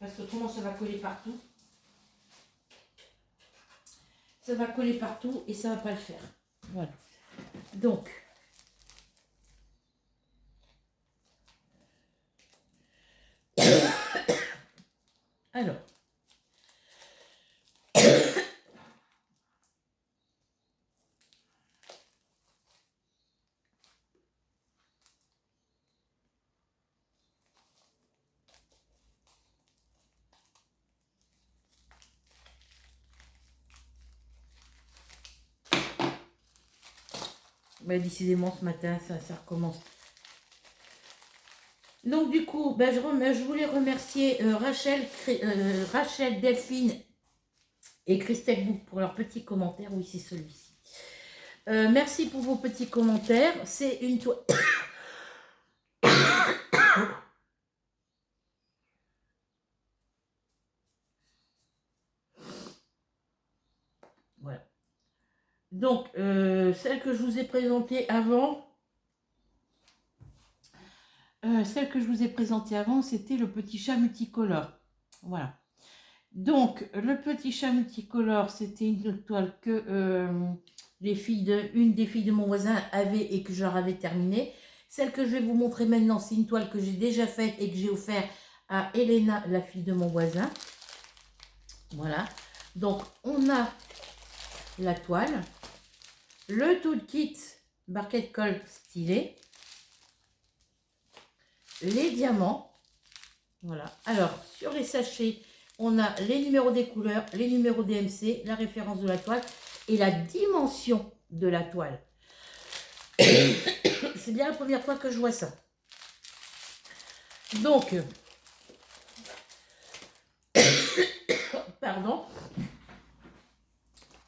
Parce qu'autrement, ça va coller partout. Ça va coller partout et ça va pas le faire. Voilà. Donc... Alors... Bah, décidément, ce matin, ça recommence. Donc, du coup, bah, je voulais remercier Rachel, Delphine et Christelle Bouc pour leurs petits commentaires. Oui, c'est celui-ci. Merci pour vos petits commentaires. C'est une toile... Voilà. Donc, celle que je vous ai présentée avant... c'était le petit chat multicolore. Voilà. Donc, le petit chat multicolore, c'était une toile que une des filles de mon voisin avait et que je leur avais terminée. Celle que je vais vous montrer maintenant, c'est une toile que j'ai déjà faite et que j'ai offert à Elena, la fille de mon voisin. Voilà. Donc, on a la toile, le toolkit barquette colle stylet, les diamants. Voilà. Alors, sur les sachets, on a les numéros des couleurs, les numéros des MC, la référence de la toile et la dimension de la toile. C'est bien la première fois que je vois ça. Donc, pardon,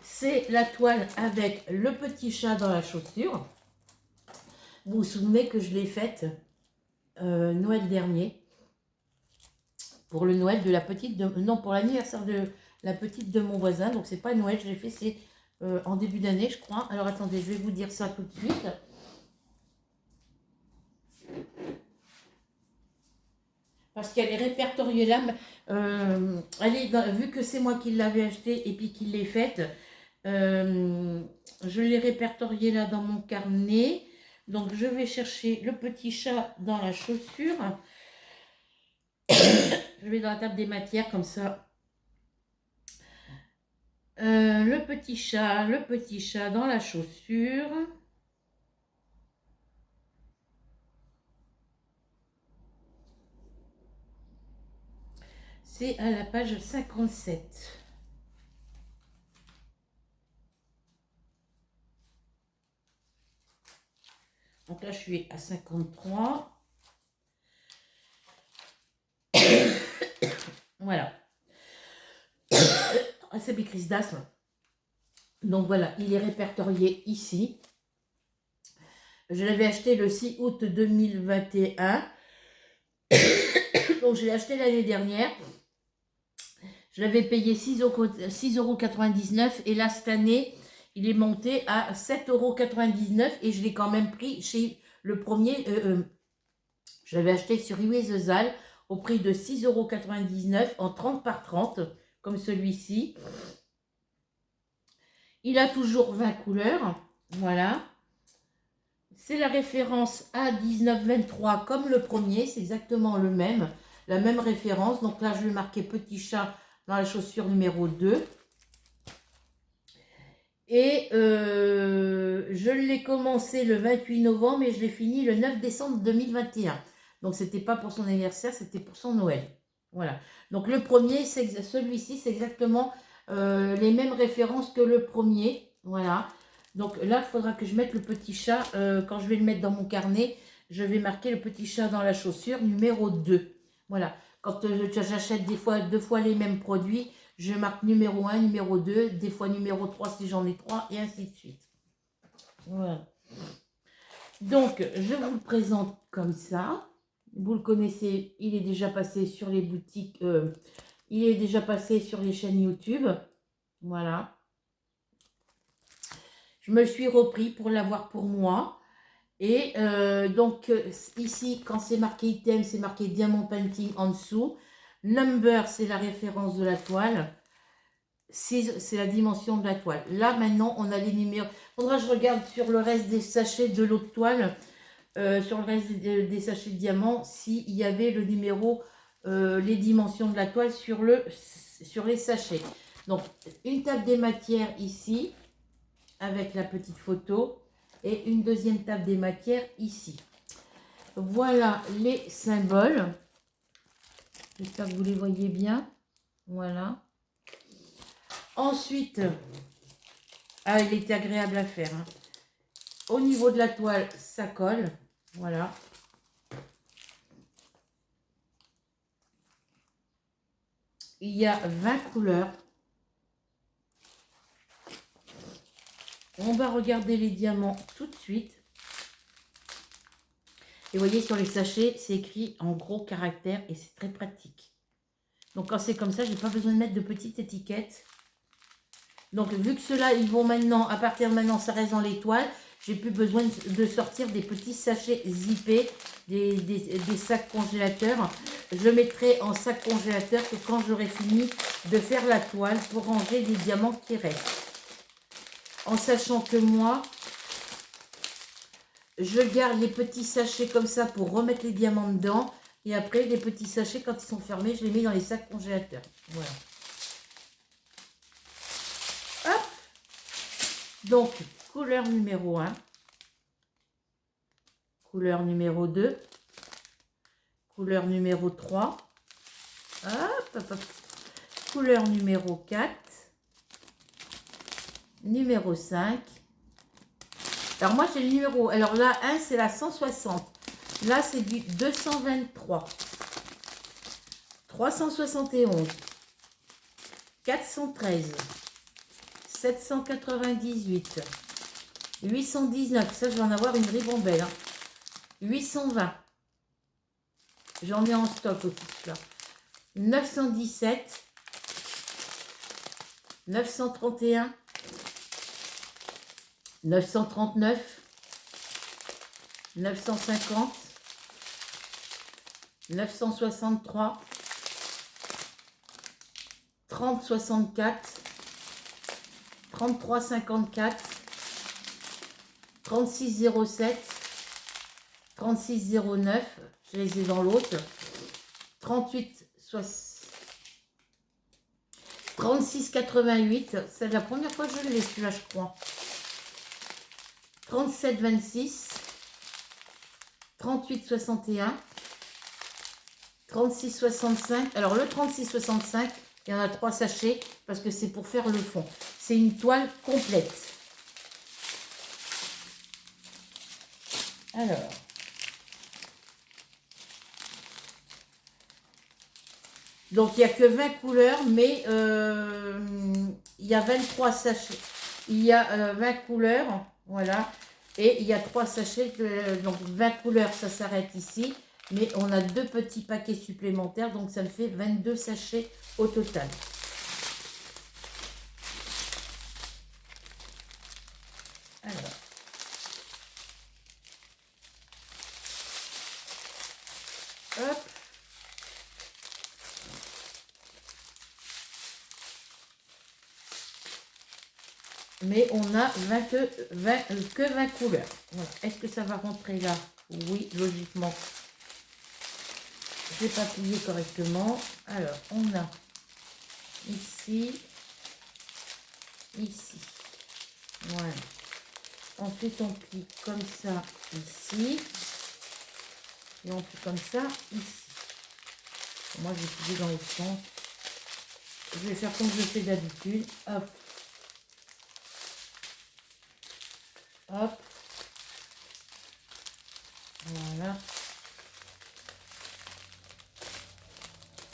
c'est la toile avec le petit chat dans la chaussure. Vous vous souvenez que je l'ai faite Noël dernier. Pour le Noël de la petite, non, pour l'anniversaire de la petite de mon voisin. Donc, c'est pas Noël, je l'ai fait, c'est en début d'année, je crois. Alors, attendez, je vais vous dire ça tout de suite. parce qu'elle est répertoriée là. Vu que c'est moi qui l'avais acheté et puis qui l'ai faite, je l'ai répertoriée là dans mon carnet. Donc je vais chercher le petit chat dans la chaussure. Je vais dans la table des matières comme ça. Le petit chat dans la chaussure. C'est à la page 57. Donc là, je suis à 53. Voilà. C'est mes crises d'asthme. Donc voilà, il est répertorié ici. Je l'avais acheté le 6 août 2021. Donc je l'ai acheté l'année dernière. Je l'avais payé 6,99 € et là cette année, il est monté à 7,99 € et je l'ai quand même pris chez le premier. Je l'avais acheté sur eBay The Zal au prix de 6,99 € en 30 par 30, comme celui-ci. Il a toujours 20 couleurs. Voilà. C'est la référence A1923 comme le premier. C'est exactement le même. La même référence. Donc là, je vais marquer petit chat dans la chaussure numéro 2. Et je l'ai commencé le 28 novembre et je l'ai fini le 9 décembre 2021. Donc, c'était pas pour son anniversaire, c'était pour son Noël. Voilà. Donc, le premier, celui-ci, c'est exactement les mêmes références que le premier. Voilà. Donc, là, il faudra que je mette le petit chat. Quand je vais le mettre dans mon carnet, je vais marquer le petit chat dans la chaussure numéro 2. Voilà. Quand j'achète des fois 2 fois les mêmes produits, je marque numéro 1, numéro 2, des fois numéro 3 si j'en ai 3, et ainsi de suite. Voilà. Donc, je vous le présente comme ça. Vous le connaissez, il est déjà passé sur les boutiques, il est déjà passé sur les chaînes YouTube. Voilà. Je me suis repris pour l'avoir pour moi. Et donc, ici, quand c'est marqué item, c'est marqué Diamond Painting en dessous. Number, c'est la référence de la toile. 6, c'est la dimension de la toile. Là, maintenant, on a les numéros. Faudra que je regarde sur le reste des sachets de l'autre toile, sur le reste des sachets de diamants, s'il y avait le numéro, les dimensions de la toile sur les sachets. Donc, une table des matières ici, avec la petite photo, et une deuxième table des matières ici. Voilà les symboles. J'espère que vous les voyez bien. Voilà. Ensuite, il était agréable à faire. Hein. Au niveau de la toile, ça colle. Voilà. Il y a 20 couleurs. On va regarder les diamants tout de suite. Et vous voyez, sur les sachets, c'est écrit en gros caractères et c'est très pratique. Donc, quand c'est comme ça, je n'ai pas besoin de mettre de petites étiquettes. Donc, vu que ceux-là, ils vont maintenant, à partir de maintenant, ça reste dans les toiles, j'ai plus besoin de sortir des petits sachets zippés, des sacs congélateurs. Je mettrai en sac congélateur que quand j'aurai fini de faire la toile pour ranger les diamants qui restent. En sachant que moi, je garde les petits sachets comme ça pour remettre les diamants dedans. Et après, les petits sachets, quand ils sont fermés, je les mets dans les sacs congélateurs. Voilà. Hop. Donc, couleur numéro 1. Couleur numéro 2. Couleur numéro 3. Hop, hop, hop. Couleur numéro 4. Numéro 5. Alors moi j'ai le numéro. Alors là, 1 c'est la 160. Là c'est du 223. 371. 413. 798. 819. Ça je vais en avoir une ribambelle. Hein. 820. J'en ai en stock aussi là. 917. 931. 939, 950, 963, 3064, 3354, 3607, 3609, je les ai dans l'autre, 38 3688, c'est la première fois que je l'ai celui-là, je crois. 3726, 3861, 3665. Alors le 3665, il y en a 3 sachets parce que c'est pour faire le fond. C'est une toile complète. Alors, donc il n'y a que 20 couleurs, mais il y a 23 sachets. Il y a 20 couleurs, voilà. Et il y a 3 sachets, donc 20 couleurs, ça s'arrête ici. Mais on a 2 petits paquets supplémentaires, donc ça me fait 22 sachets au total. Alors. Hop. Mais on a que 20 couleurs. Voilà. Est-ce que ça va rentrer là? Oui, logiquement. Je n'ai pas plié correctement. Alors, on a ici, ici. Voilà. Ensuite, on plie comme ça ici. Et on plie comme ça ici. Moi, je vais plier dans les sens. Je vais faire comme je fais d'habitude. Hop. Hop. Voilà.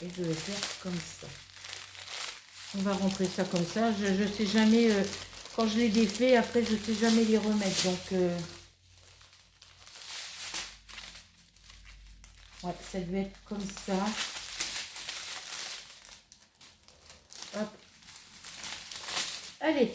Et je vais faire comme ça. On va rentrer ça comme ça. Je ne sais jamais, quand je les défais, après je ne sais jamais les remettre. Donc, ouais, ça devait être comme ça. Hop. Allez.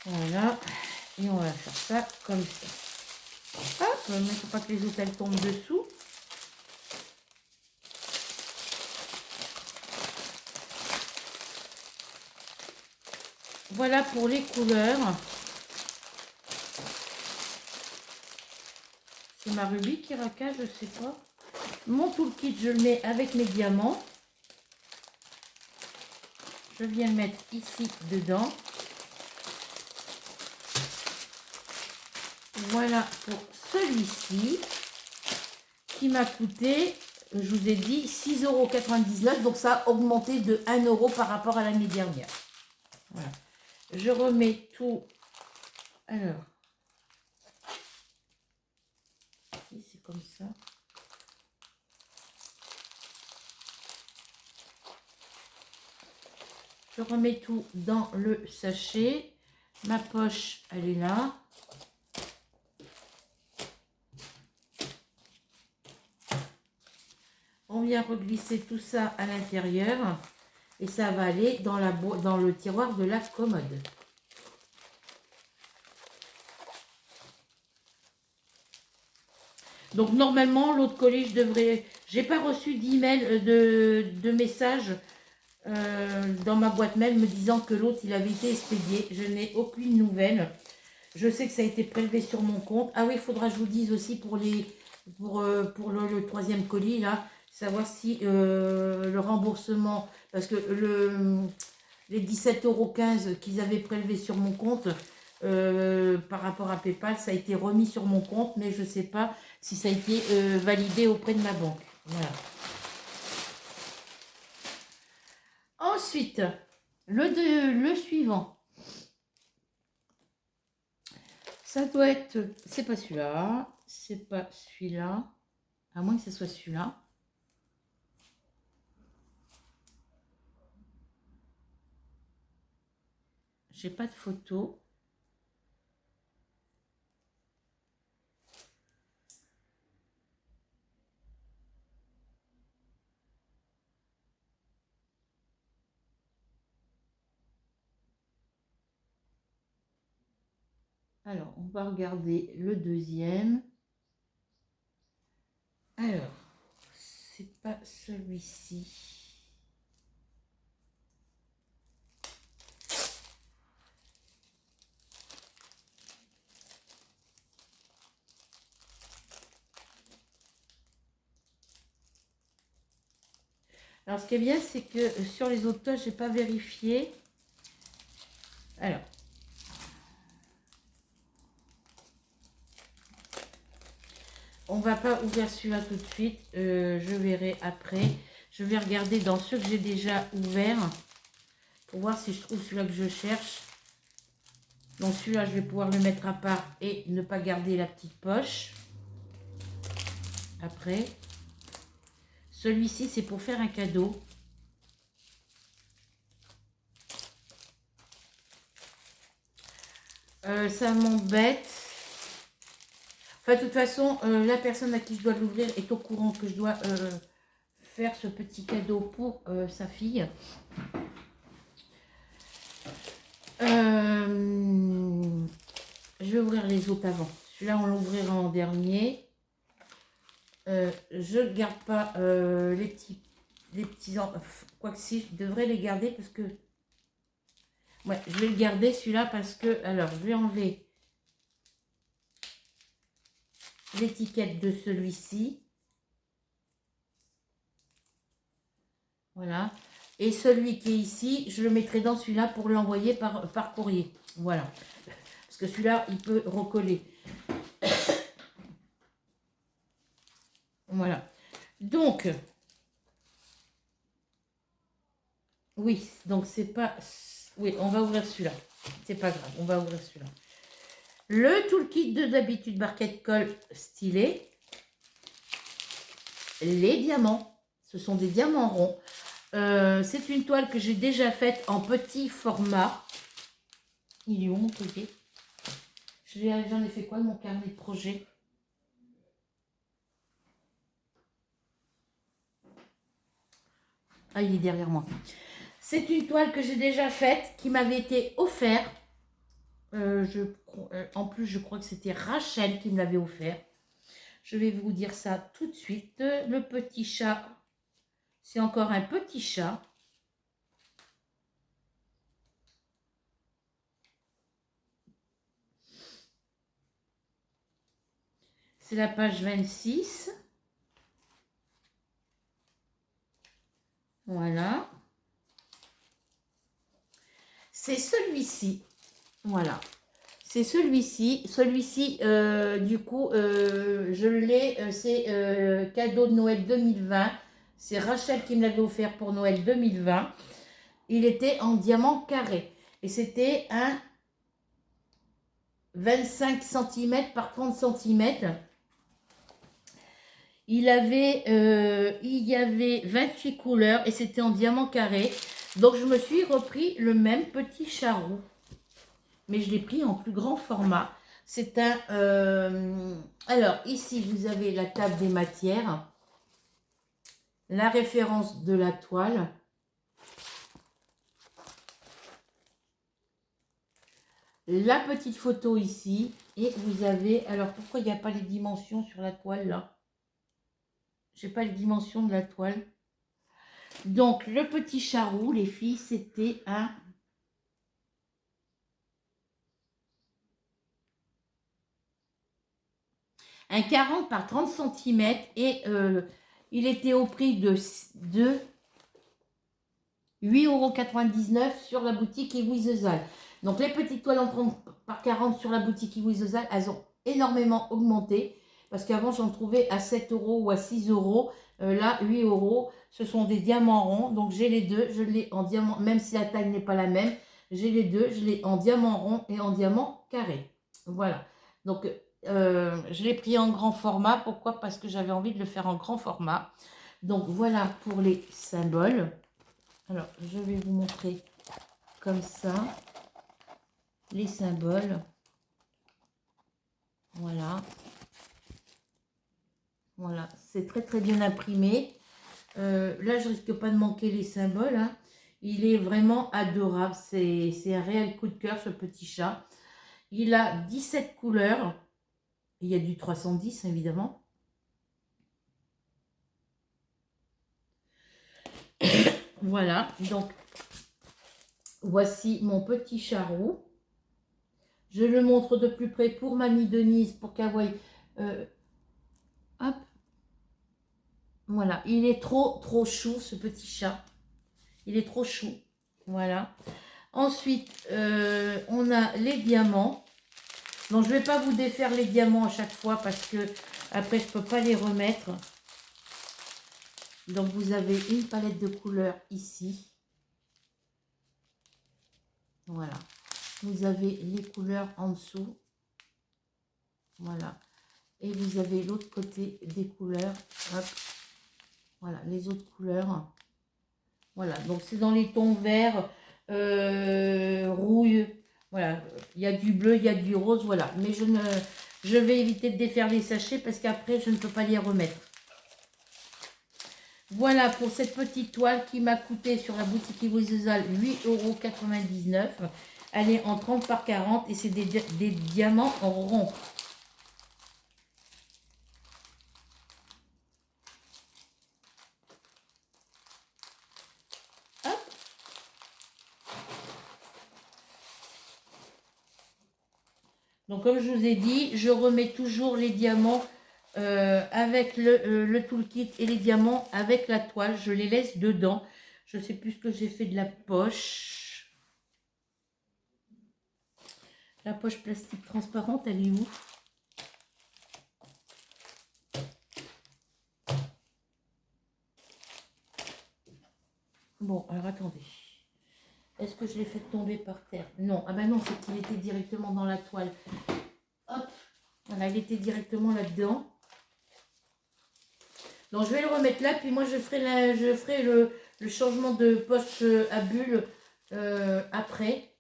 Voilà. Et on va faire ça comme ça. Hop, mais il ne faut pas que les autres elles tombent dessous. Voilà pour les couleurs. C'est ma rubis qui racaille, je ne sais pas. Mon toolkit, je le mets avec mes diamants. Je viens le mettre ici dedans. Voilà pour celui-ci qui m'a coûté, je vous ai dit, 6,99 €. Donc ça a augmenté de 1 € par rapport à l'année dernière. Voilà. Je remets tout. Alors, c'est comme ça. Je remets tout dans le sachet. Ma poche, elle est là. On vient reglisser tout ça à l'intérieur. Et ça va aller dans le tiroir de la commode. Donc normalement, l'autre colis, j'ai pas reçu d'email, de message dans ma boîte mail me disant que l'autre, il avait été expédié. Je n'ai aucune nouvelle. Je sais que ça a été prélevé sur mon compte. Ah oui, il faudra que je vous dise aussi pour le troisième colis, là, savoir si le remboursement, parce que les 17,15 € qu'ils avaient prélevé sur mon compte, par rapport à PayPal, ça a été remis sur mon compte, mais je ne sais pas si ça a été validé auprès de ma banque. Voilà. Ensuite, le suivant. Ça doit être... C'est pas celui-là. C'est pas celui-là. À moins que ce soit celui-là. J'ai pas de photo. Alors, on va regarder le deuxième. Alors, c'est pas celui-ci. Alors, ce qui est bien, c'est que sur les autres toiles, je n'ai pas vérifié. Alors, on va pas ouvrir celui-là tout de suite. Je verrai après. Je vais regarder dans ceux que j'ai déjà ouverts pour voir si je trouve celui-là que je cherche. Donc celui-là, je vais pouvoir le mettre à part et ne pas garder la petite poche. Après, celui-ci, c'est pour faire un cadeau. Ça m'embête. Enfin, de toute façon, la personne à qui je dois l'ouvrir est au courant que je dois faire ce petit cadeau pour sa fille. Je vais ouvrir les autres avant. Celui-là, on l'ouvrira en dernier. Je ne garde pas les petits... Quoi que si, je devrais les garder parce que... Ouais, je vais le garder celui-là parce que... Alors, je vais enlever l'étiquette de celui-ci. Voilà. Et celui qui est ici, je le mettrai dans celui-là pour l'envoyer par courrier. Voilà. Parce que celui-là, il peut recoller. Voilà. Donc, oui, donc c'est pas... Oui, on va ouvrir celui-là. C'est pas grave, on va ouvrir celui-là. Le toolkit de d'habitude barquette colle stylé. Les diamants, ce sont des diamants ronds. C'est une toile que j'ai déjà faite en petit format. Il est où mon toolkit? J'en ai fait quoi de mon carnet de projet? Ah, il est derrière moi. C'est une toile que j'ai déjà faite, qui m'avait été offerte. En plus, je crois que c'était Rachel qui me l'avait offert. Je vais vous dire ça tout de suite. Le petit chat, c'est encore un petit chat. C'est la page 26. Voilà. C'est celui-ci. Voilà. C'est celui-ci. Celui-ci, du coup, je l'ai. C'est cadeau de Noël 2020. C'est Rachel qui me l'avait offert pour Noël 2020. Il était en diamant carré. Et c'était un 25 cm par 30 cm. Il y avait 28 couleurs et c'était en diamant carré. Donc, je me suis repris le même petit charroux. Mais je l'ai pris en plus grand format. C'est un... alors, ici, vous avez la table des matières. La référence de la toile. La petite photo ici. Et vous avez... Alors, pourquoi il n'y a pas les dimensions sur la toile, là? Je n'ai pas les dimensions de la toile. Donc, le petit charroux, les filles, c'était un 40 par 30 cm et il était au prix de 8,99 € sur la boutique Iwizezal. Donc les petites toiles en 30 par 40 sur la boutique Iwizezal, elles ont énormément augmenté parce qu'avant j'en trouvais à 7 € ou à 6 €. Là, 8 €. Ce sont des diamants ronds. Donc j'ai les deux. Je l'ai en diamant, même si la taille n'est pas la même. J'ai les deux. Je l'ai en diamant rond et en diamant carré. Voilà. Donc je l'ai pris en grand format. Pourquoi? Parce que j'avais envie de le faire en grand format. Donc voilà pour les symboles. Alors, je vais vous montrer comme ça les symboles. Voilà. Voilà, c'est très très bien imprimé. Là, je risque pas de manquer les symboles, hein. Il est vraiment adorable. C'est un réel coup de cœur, ce petit chat. Il a 17 couleurs. Il y a du 310 évidemment. Voilà, donc voici mon petit charou. Je le montre de plus près pour Mamie Denise, pour qu'elle voie. Hop. Voilà, il est trop chou ce petit chat. Il est trop chou. Voilà. Ensuite, on a les diamants. Donc, je ne vais pas vous défaire les diamants à chaque fois parce que après, je ne peux pas les remettre. Donc, vous avez une palette de couleurs ici. Voilà. Vous avez les couleurs en dessous. Voilà. Et vous avez l'autre côté des couleurs. Hop. Voilà, les autres couleurs. Voilà, donc c'est dans les tons verts, rouille. Voilà, il y a du bleu, il y a du rose, voilà. Mais je vais éviter de défaire les sachets parce qu'après, je ne peux pas les remettre. Voilà pour cette petite toile qui m'a coûté sur la boutique Ivoizezal 8,99 €. Elle est en 30 par 40 et c'est des diamants en rond. Hop. Donc comme je vous ai dit, je remets toujours les diamants avec le toolkit et les diamants avec la toile. Je les laisse dedans. Je ne sais plus ce que j'ai fait de la poche. La poche plastique transparente, elle est où? Bon, alors attendez. Est-ce que je l'ai fait tomber par terre? Non. Ah ben non, c'est qu'il était directement dans la toile. Hop. Voilà, il était directement là-dedans. Donc je vais le remettre là, puis moi je ferai le changement de poche à bulles après.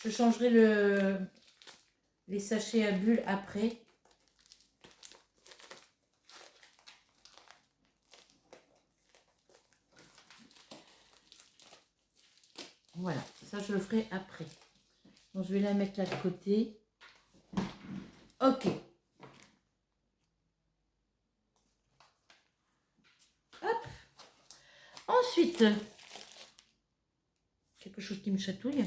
Je changerai les sachets à bulles après. Voilà, ça je le ferai après. Donc je vais la mettre là de côté. Ok. Hop. Ensuite, quelque chose qui me chatouille.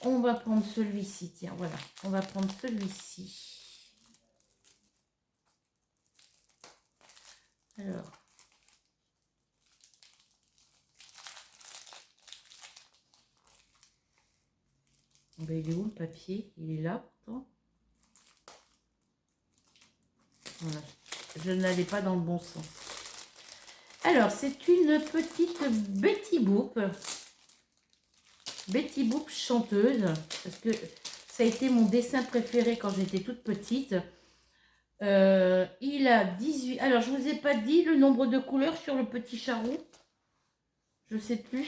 On va prendre celui-ci, tiens, voilà. On va prendre celui-ci. Alors. Ben, il est où le papier? Il est là pourtant. Voilà. Je n'allais pas dans le bon sens. Alors, c'est une petite Betty Boop. Betty Boop chanteuse. Parce que ça a été mon dessin préféré quand j'étais toute petite. Il a 18... Alors, je ne vous ai pas dit le nombre de couleurs sur le petit charou. Je ne sais plus.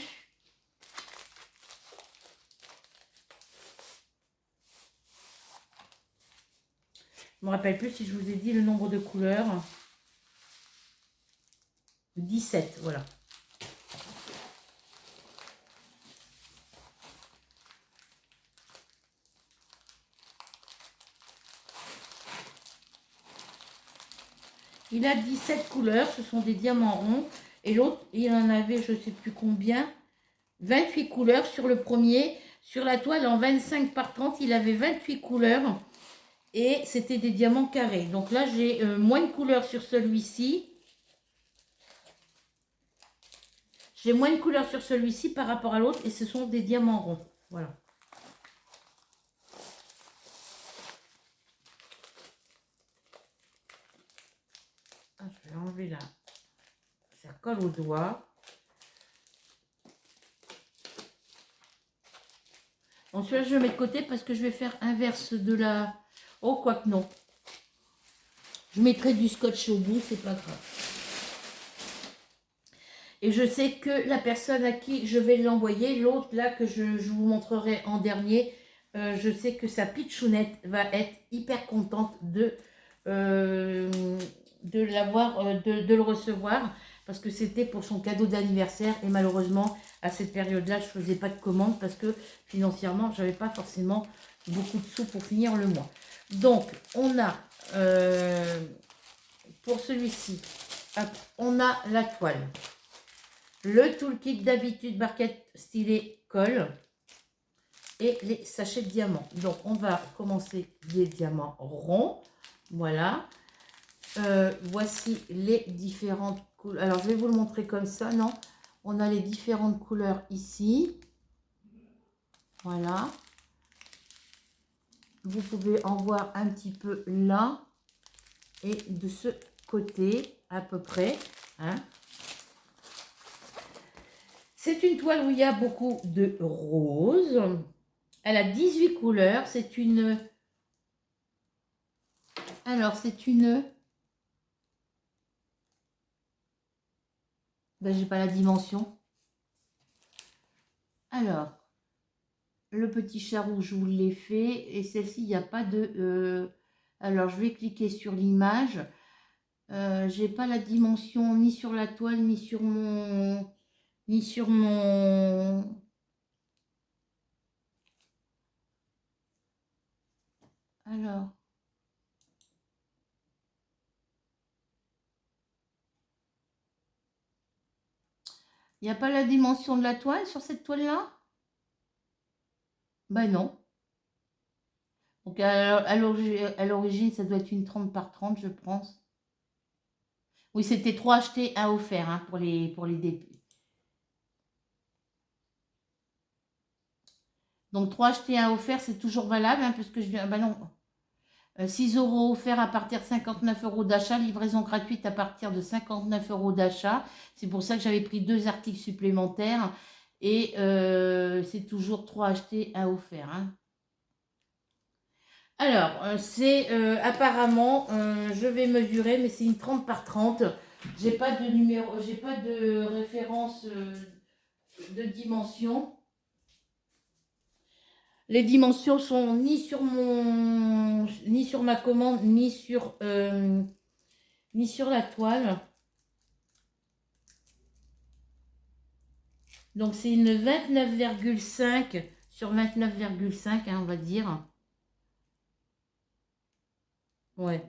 Je ne me rappelle plus si je vous ai dit le nombre de couleurs. 17, voilà. Il a 17 couleurs, ce sont des diamants ronds. Et l'autre, il en avait, je ne sais plus combien, 28 couleurs sur le premier. Sur la toile, en 25 par 30, il avait 28 couleurs. Et c'était des diamants carrés. Donc là, j'ai moins de couleurs sur celui-ci. J'ai moins de couleurs sur celui-ci par rapport à l'autre. Et ce sont des diamants ronds. Voilà. Ah, je vais enlever là. Ça colle au doigt. Bon, celui-là, je le mets de côté parce que je vais faire inverse de la... Oh, quoique non. Je mettrai du scotch au bout, c'est pas grave. Et je sais que la personne à qui je vais l'envoyer, l'autre là que je vous montrerai en dernier, je sais que sa pitchounette va être hyper contente de de l'avoir, de le recevoir parce que c'était pour son cadeau d'anniversaire et malheureusement à cette période-là je faisais pas de commande parce que financièrement j'avais pas forcément beaucoup de sous pour finir le mois. Donc on a pour celui-ci, on a la toile, le toolkit d'habitude barquette stylet colle et les sachets de diamants. Donc on va commencer les diamants ronds, voilà. Voici les différentes couleurs. Alors, je vais vous le montrer comme ça, non? On a les différentes couleurs ici. Voilà. Vous pouvez en voir un petit peu là et de ce côté, à peu près. Hein. C'est une toile où il y a beaucoup de rose. Elle a 18 couleurs. C'est une... Alors, c'est une... Ben, j'ai pas la dimension. Alors, le petit chat rouge, je vous l'ai fait. Et celle-ci, il n'y a pas de... Alors, je vais cliquer sur l'image. J'ai pas la dimension ni sur la toile, ni sur mon... Ni sur mon... Alors... Il n'y a pas la dimension de la toile sur cette toile-là? Ben non. Donc à l'origine, ça doit être une 30 par 30, je pense. Oui, c'était 3 achetés, 1 offert hein, pour les débuts. Donc 3 achetés, 1 offert, c'est toujours valable, hein, puisque je viens... Ben non. 6 € offerts à partir de 59 € d'achat, livraison gratuite à partir de 59 € d'achat. C'est pour ça que j'avais pris 2 articles supplémentaires. Et c'est toujours 3 achetés, 1 offert. Hein. Alors, c'est apparemment, je vais mesurer, mais c'est une 30 par 30. J'ai pas de numéro, j'ai pas de référence de dimension. Les dimensions sont ni sur ma commande, ni sur la toile. Donc c'est une 29,5 sur 29,5, hein, on va dire. Ouais.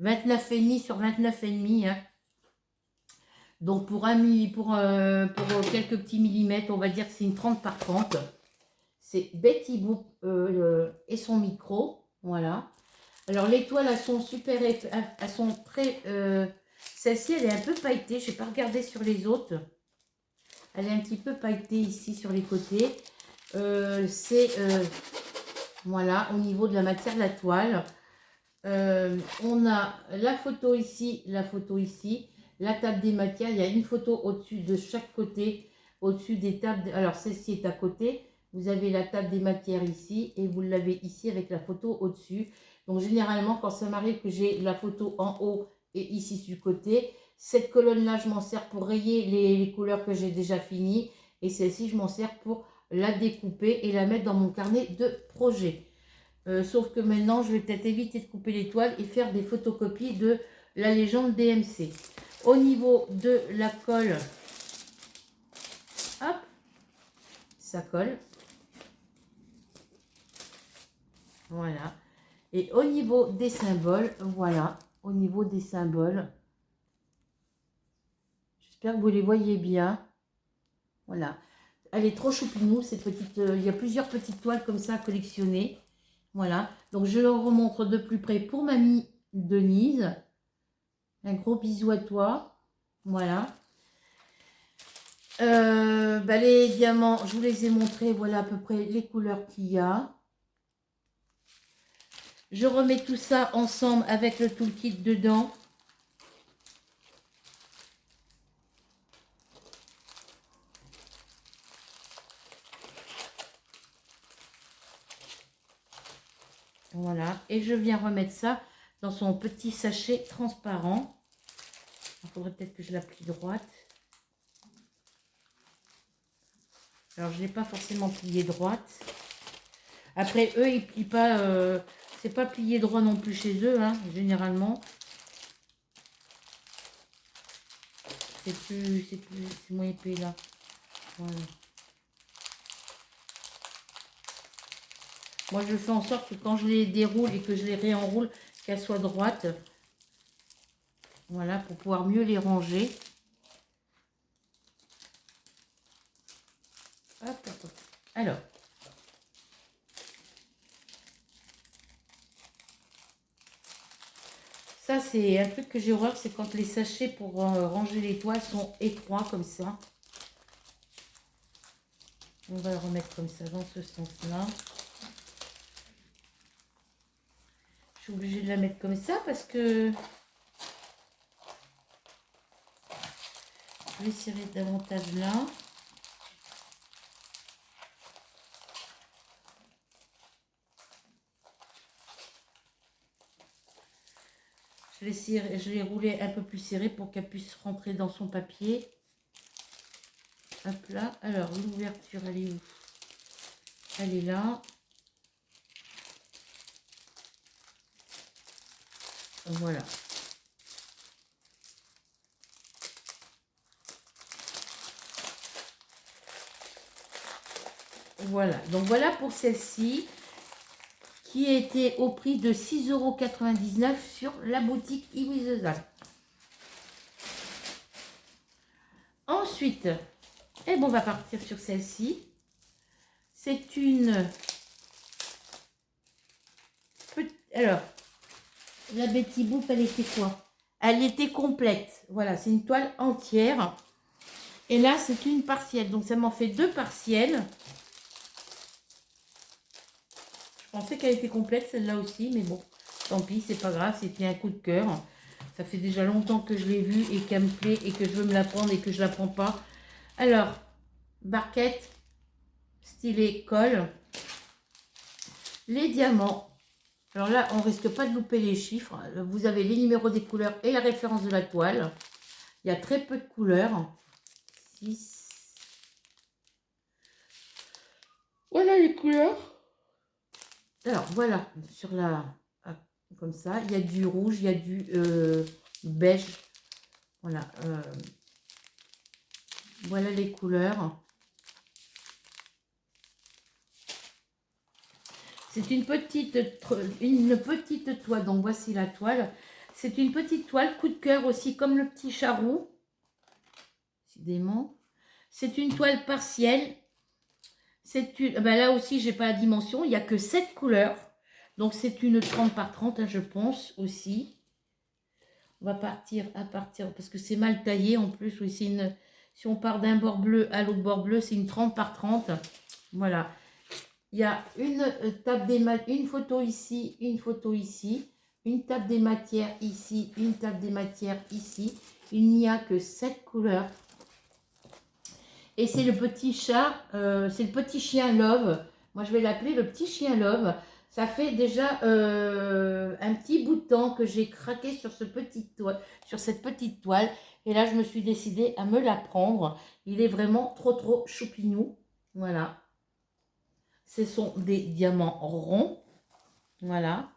29,5 sur 29,5. Hein. Donc pour quelques petits millimètres, on va dire que c'est une 30 par 30. C'est Betty Boop et son micro. Voilà. Alors les toiles, elles sont super, elles sont très... celle-ci, elle est un peu pailletée. Je n'ai pas regardé sur les autres. Elle est un petit peu pailletée ici sur les côtés. Voilà, au niveau de la matière de la toile. On a la photo ici, la table des matières. Il y a une photo au-dessus de chaque côté, au-dessus des tables. Alors celle-ci est à côté. Vous avez la table des matières ici et vous l'avez ici avec la photo au-dessus. Donc généralement, quand ça m'arrive que j'ai la photo en haut et ici sur le côté, cette colonne-là, je m'en sers pour rayer les couleurs que j'ai déjà finies. Et celle-ci, je m'en sers pour la découper et la mettre dans mon carnet de projet. Sauf que maintenant, je vais peut-être éviter de couper les toiles et faire des photocopies de la légende DMC. Au niveau de la colle, hop, ça colle. Voilà. Et au niveau des symboles, voilà, au niveau des symboles, j'espère que vous les voyez bien. Voilà. Elle est trop choupinou, cette petite... il y a plusieurs petites toiles comme ça à collectionner. Voilà. Donc, je le remontre de plus près pour mamie Denise. Un gros bisou à toi. Voilà. Les diamants, je vous les ai montrés. Voilà à peu près les couleurs qu'il y a. Je remets tout ça ensemble avec le toolkit dedans. Voilà. Et je viens remettre ça dans son petit sachet transparent. Il faudrait peut-être que je la plie droite. Alors, je ne l'ai pas forcément plié droite. Après, eux, ils plient pas... c'est pas plié droit non plus chez eux, hein, généralement. c'est moins épais là. Voilà. Moi, je fais en sorte que quand je les déroule et que je les réenroule, qu'elles soient droites. Voilà, pour pouvoir mieux les ranger. Hop, hop, hop. Alors. Ça, c'est un truc que j'ai horreur, c'est quand les sachets pour ranger les toiles sont étroits comme ça. On va le remettre comme ça, dans ce sens-là. Je suis obligée de la mettre comme ça parce que je vais serrer davantage là. Je l'ai roulé un peu plus serré pour qu'elle puisse rentrer dans son papier. Hop là. Alors, l'ouverture, elle est où? Elle est là. Voilà. Voilà. Donc, voilà pour celle-ci, qui était au prix de 6,99 € sur la boutique Iwizezal. Ensuite, et bon, on va partir sur celle-ci. C'est une... Alors, la Betty Boop, elle était quoi? Elle était complète. Voilà, c'est une toile entière. Et là, c'est une partielle. Donc, ça m'en fait 2 partielles. Je pensais qu'elle était complète, celle-là aussi. Mais bon, tant pis, c'est pas grave. C'était un coup de cœur. Ça fait déjà longtemps que je l'ai vue et qu'elle me plaît et que je veux me la prendre et que je la prends pas. Alors, barquette, stylet, colle. Les diamants. Alors là, on risque pas de louper les chiffres. Vous avez les numéros des couleurs et la référence de la toile. Il y a très peu de couleurs. 6. Voilà les couleurs. Alors voilà, sur la... comme ça, il y a du rouge, il y a du beige. Voilà. Voilà les couleurs. C'est une petite toile. Donc voici la toile. C'est une petite toile coup de cœur aussi, comme le petit charroux. Décidément. C'est une toile partielle. Ben là aussi, j'ai pas la dimension. Il n'y a que 7 couleurs. Donc, c'est une 30 par 30, hein, je pense, aussi. On va partir parce que c'est mal taillé en plus. Oui, si on part d'un bord bleu à l'autre bord bleu, c'est une 30 par 30. Voilà. Il y a une photo ici, une photo ici, une table des matières ici, une table des matières ici. Il n'y a que 7 couleurs. Et c'est le petit chat, c'est le petit chien Love. Moi, je vais l'appeler le petit chien Love. Ça fait déjà un petit bout de temps que j'ai craqué sur cette petite toile. Et là, je me suis décidée à me la prendre. Il est vraiment trop choupignou. Voilà. Ce sont des diamants ronds. Voilà.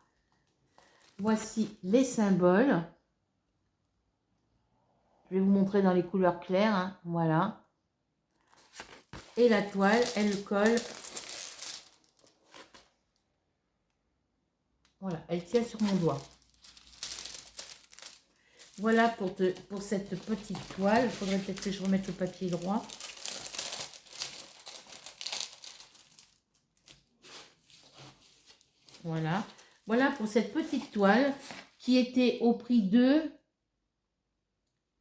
Voici les symboles. Je vais vous montrer dans les couleurs claires. Hein. Voilà. Et la toile, elle colle. Voilà, elle tient sur mon doigt. Voilà pour cette petite toile. Il faudrait peut-être que je remette le papier droit. Voilà. Voilà pour cette petite toile qui était au prix de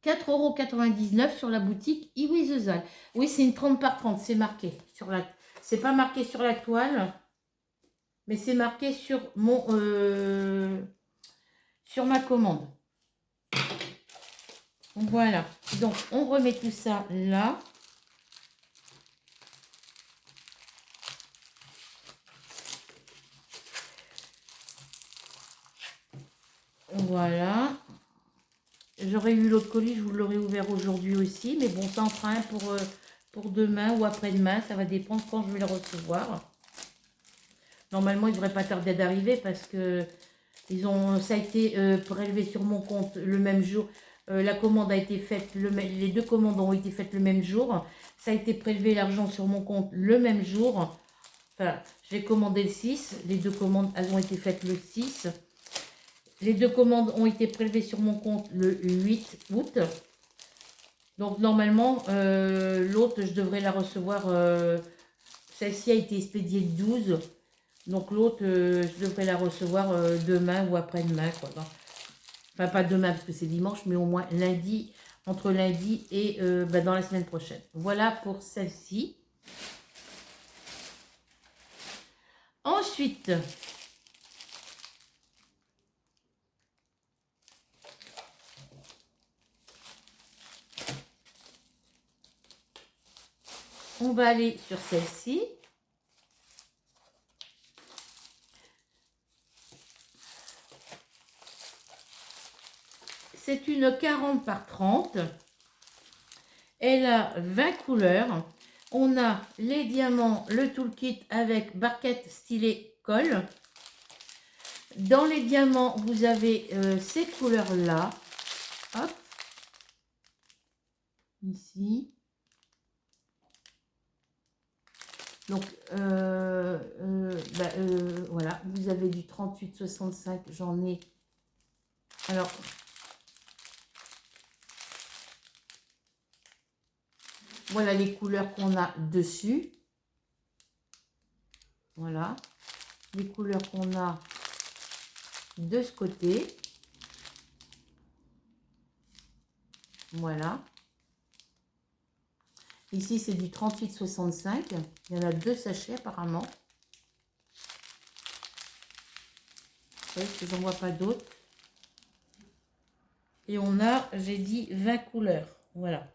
4,99 € sur la boutique Iwizezal. Oui, c'est une 30 par 30, c'est marqué sur la... C'est pas marqué sur la toile, mais c'est marqué sur mon sur ma commande. Voilà. Donc, on remet tout ça là. Voilà. J'aurais eu l'autre colis, je vous l'aurais ouvert aujourd'hui aussi. Mais bon, ça en fera un pour demain ou après-demain. Ça va dépendre quand je vais le recevoir. Normalement, il ne devrait pas tarder d'arriver parce que ça a été prélevé sur mon compte le même jour. La commande a été faite, les deux commandes ont été faites le même jour. Ça a été prélevé l'argent sur mon compte le même jour. Enfin, j'ai commandé le 6. Les deux commandes, elles ont été faites le 6. Les deux commandes ont été prélevées sur mon compte le 8 août. Donc, normalement, l'autre, je devrais la recevoir. Celle-ci a été expédiée le 12. Donc, l'autre, je devrais la recevoir demain ou après-demain, quoi. Enfin, pas demain parce que c'est dimanche, mais au moins lundi, entre lundi et dans la semaine prochaine. Voilà pour celle-ci. Ensuite, on va aller sur celle-ci. C'est une 40 par 30. Elle a 20 couleurs. On a les diamants, le toolkit avec barquette, stylet, colle. Dans les diamants, vous avez ces couleurs-là. Hop. Ici. Donc, voilà. Vous avez du 38-65. J'en ai. Alors, voilà les couleurs qu'on a dessus. Voilà. Les couleurs qu'on a de ce côté. Voilà. Ici, c'est du 38-65. Il y en a 2 sachets apparemment. Parce que j'en vois pas d'autres. Et on a, j'ai dit, 20 couleurs. Voilà.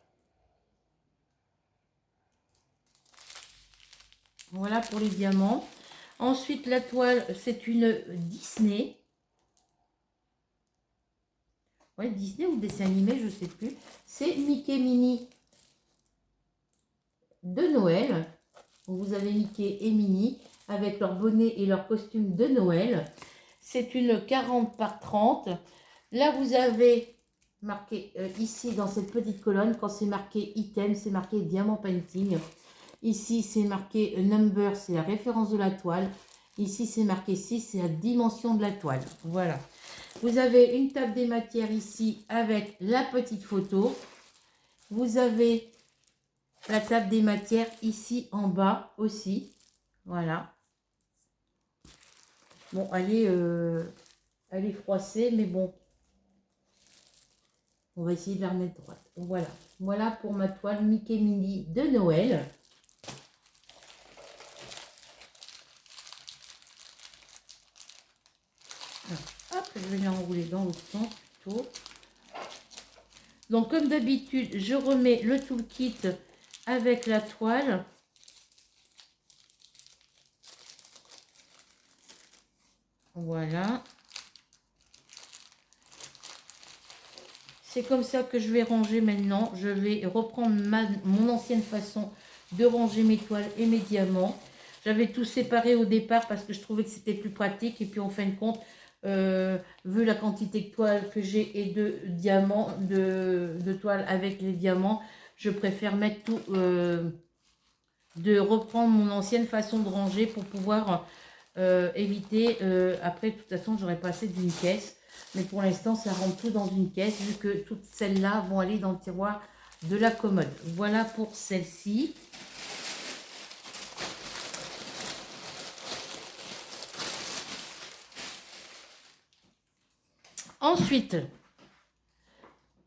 Voilà pour les diamants. Ensuite, la toile, c'est une Disney. Ouais, Disney ou dessin animé, je ne sais plus. C'est Mickey Minnie de Noël. Vous avez Mickey et Minnie avec leur bonnet et leur costume de Noël. C'est une 40 par 30. Là, vous avez marqué ici dans cette petite colonne, quand c'est marqué item, c'est marqué diamant painting. Ici, c'est marqué number, c'est la référence de la toile. Ici, c'est marqué 6, c'est la dimension de la toile. Voilà. Vous avez une table des matières ici avec la petite photo. Vous avez la table des matières ici en bas aussi. Voilà. Bon, elle est froissée, mais bon. On va essayer de la remettre droite. Voilà. Voilà pour ma toile Mickey Minnie de Noël. Alors, hop, je vais l'enrouler dans l'autre sens plutôt. Donc, comme d'habitude, je remets le toolkit avec la toile. Voilà. C'est comme ça que je vais ranger maintenant. Je vais reprendre mon ancienne façon de ranger mes toiles et mes diamants. J'avais tout séparé au départ parce que je trouvais que c'était plus pratique. Et puis en fin de compte, vu la quantité de toiles que j'ai et de diamants, de toiles avec les diamants, je préfère mettre tout, de reprendre mon ancienne façon de ranger pour pouvoir éviter. Après, de toute façon, j'aurais pas assez d'une caisse. Mais pour l'instant, ça rentre tout dans une caisse vu que toutes celles-là vont aller dans le tiroir de la commode. Voilà pour celle-ci. Ensuite,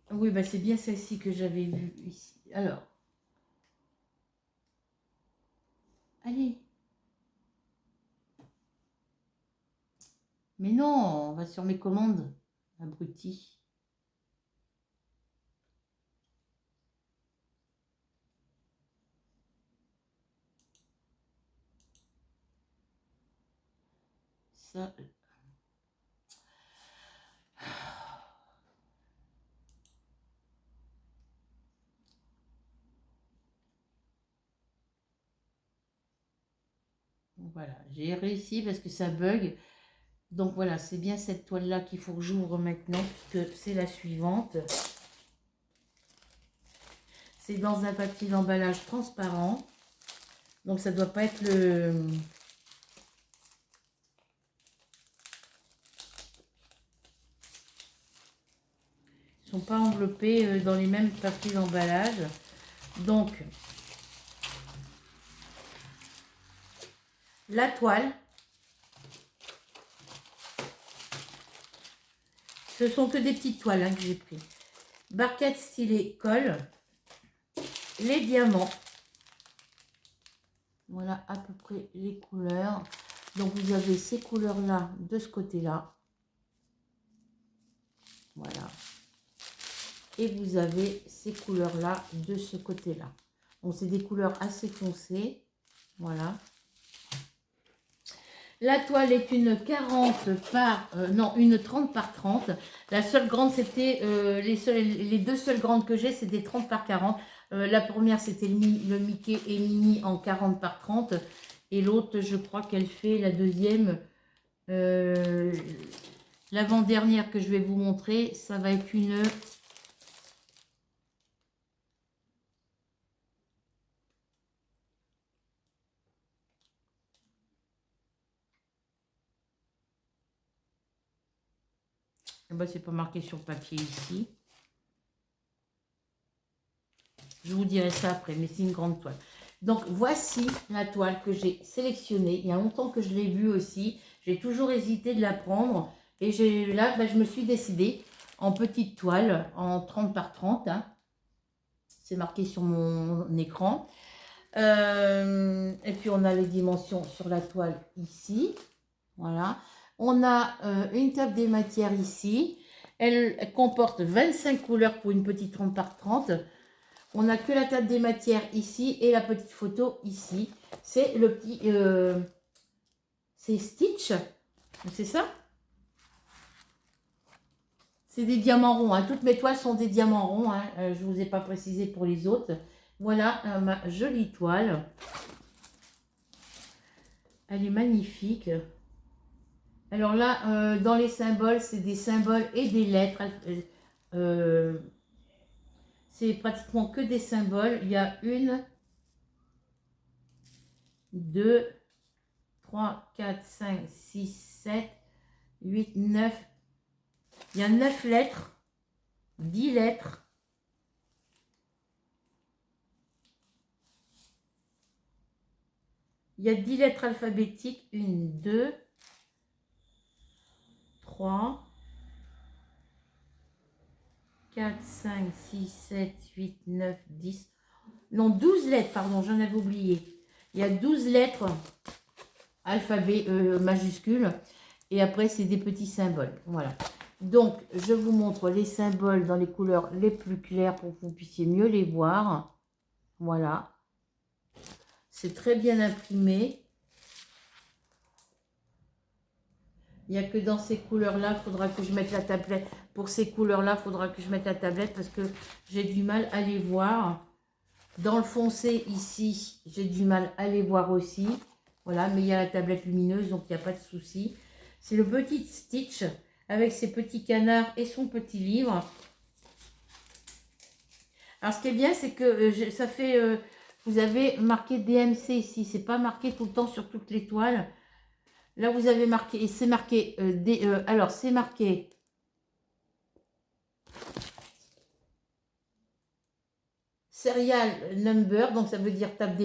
oui, bah c'est bien celle-ci que j'avais vue ici. Alors, allez. Mais non, on va sur mes commandes, abruti. Ça. Voilà, j'ai réussi parce que ça bug. Donc voilà, c'est bien cette toile-là qu'il faut que j'ouvre maintenant, puisque c'est la suivante. c'est dans un papier d'emballage transparent. Donc ça doit pas être le... Ils sont pas enveloppés dans les mêmes papiers d'emballage. Donc, la toile. Ce sont que des petites toiles hein, que j'ai pris. Barquette stylée colle. Les diamants. Voilà à peu près les couleurs. Donc vous avez ces couleurs-là de ce côté-là. Voilà. Et vous avez ces couleurs-là de ce côté-là. Donc c'est des couleurs assez foncées. Voilà. La toile est une 40 par... non, une 30 par 30. La seule grande, c'était... les deux seules grandes que j'ai, c'est des 30 par 40. La première, c'était le Mickey et Minnie en 40 par 30. Et l'autre, je crois qu'elle fait la deuxième. L'avant-dernière que je vais vous montrer, ça va être une... Ben, c'est pas marqué sur le papier ici. Je vous dirai ça après, mais c'est une grande toile. Donc, voici la toile que j'ai sélectionnée. Il y a longtemps que je l'ai vue aussi. J'ai toujours hésité de la prendre. Et là, ben, je me suis décidée en petite toile, en 30 par 30. Hein. C'est marqué sur mon écran. Et puis, on a les dimensions sur la toile ici. Voilà. On a une table des matières ici. Elle comporte 25 couleurs pour une petite 30 par 30. On n'a que la table des matières ici et la petite photo ici. C'est le petit... c'est Stitch. C'est ça? C'est des diamants ronds. Hein. Toutes mes toiles sont des diamants ronds. Hein. Je ne vous ai pas précisé pour les autres. Voilà ma jolie toile. Elle est magnifique. Alors là, dans les symboles, c'est des symboles et des lettres. C'est pratiquement que des symboles. Il y a 1, 2, 3, 4, 5, 6, 7, 8, 9. Il y a 9 lettres, 10 lettres. Il y a 10 lettres alphabétiques. 1, 2, 3, 4, 5, 6, 7, 8, 9, 10. Non, 12 lettres, pardon, j'en avais oublié. Il y a 12 lettres alphabet majuscule. Et après, c'est des petits symboles. Voilà. Donc, je vous montre les symboles dans les couleurs les plus claires pour que vous puissiez mieux les voir. Voilà. C'est très bien imprimé. Il n'y a que dans ces couleurs-là, il faudra que je mette la tablette. Pour ces couleurs-là, il faudra que je mette la tablette parce que j'ai du mal à les voir. Dans le foncé, ici, j'ai du mal à les voir aussi. Voilà, mais il y a la tablette lumineuse, donc il n'y a pas de souci. C'est le petit Stitch avec ses petits canards et son petit livre. Alors, ce qui est bien, c'est que ça fait... vous avez marqué DMC ici. C'est pas marqué tout le temps sur toutes les toiles. Là, vous avez marqué... Et c'est marqué... alors, c'est marqué... Serial number. Donc, ça veut dire table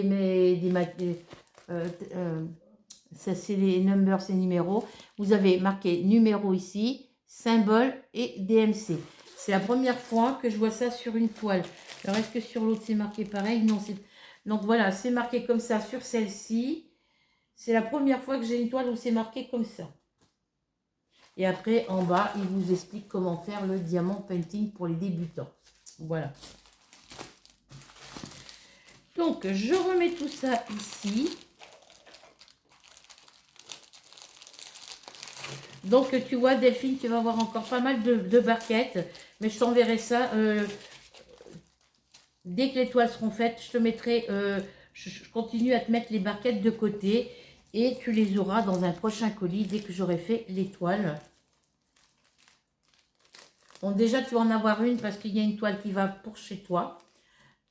ça, c'est les numbers, c'est numéros. Vous avez marqué numéro ici, symbole et DMC. C'est la première fois que je vois ça sur une toile. Alors, est-ce que sur l'autre, c'est marqué pareil? Non, c'est... Donc, voilà, c'est marqué comme ça sur celle-ci. C'est la première fois que j'ai une toile où c'est marqué comme ça. Et après, en bas, il vous explique comment faire le diamant painting pour les débutants. Voilà. Donc, je remets tout ça ici. Donc, tu vois, Delphine, tu vas avoir encore pas mal de barquettes. Mais je t'enverrai ça. Dès que les toiles seront faites, je te mettrai... je continue à te mettre les barquettes de côté. Et tu les auras dans un prochain colis dès que j'aurai fait les toiles. Bon, déjà, tu vas en avoir une parce qu'il y a une toile qui va pour chez toi.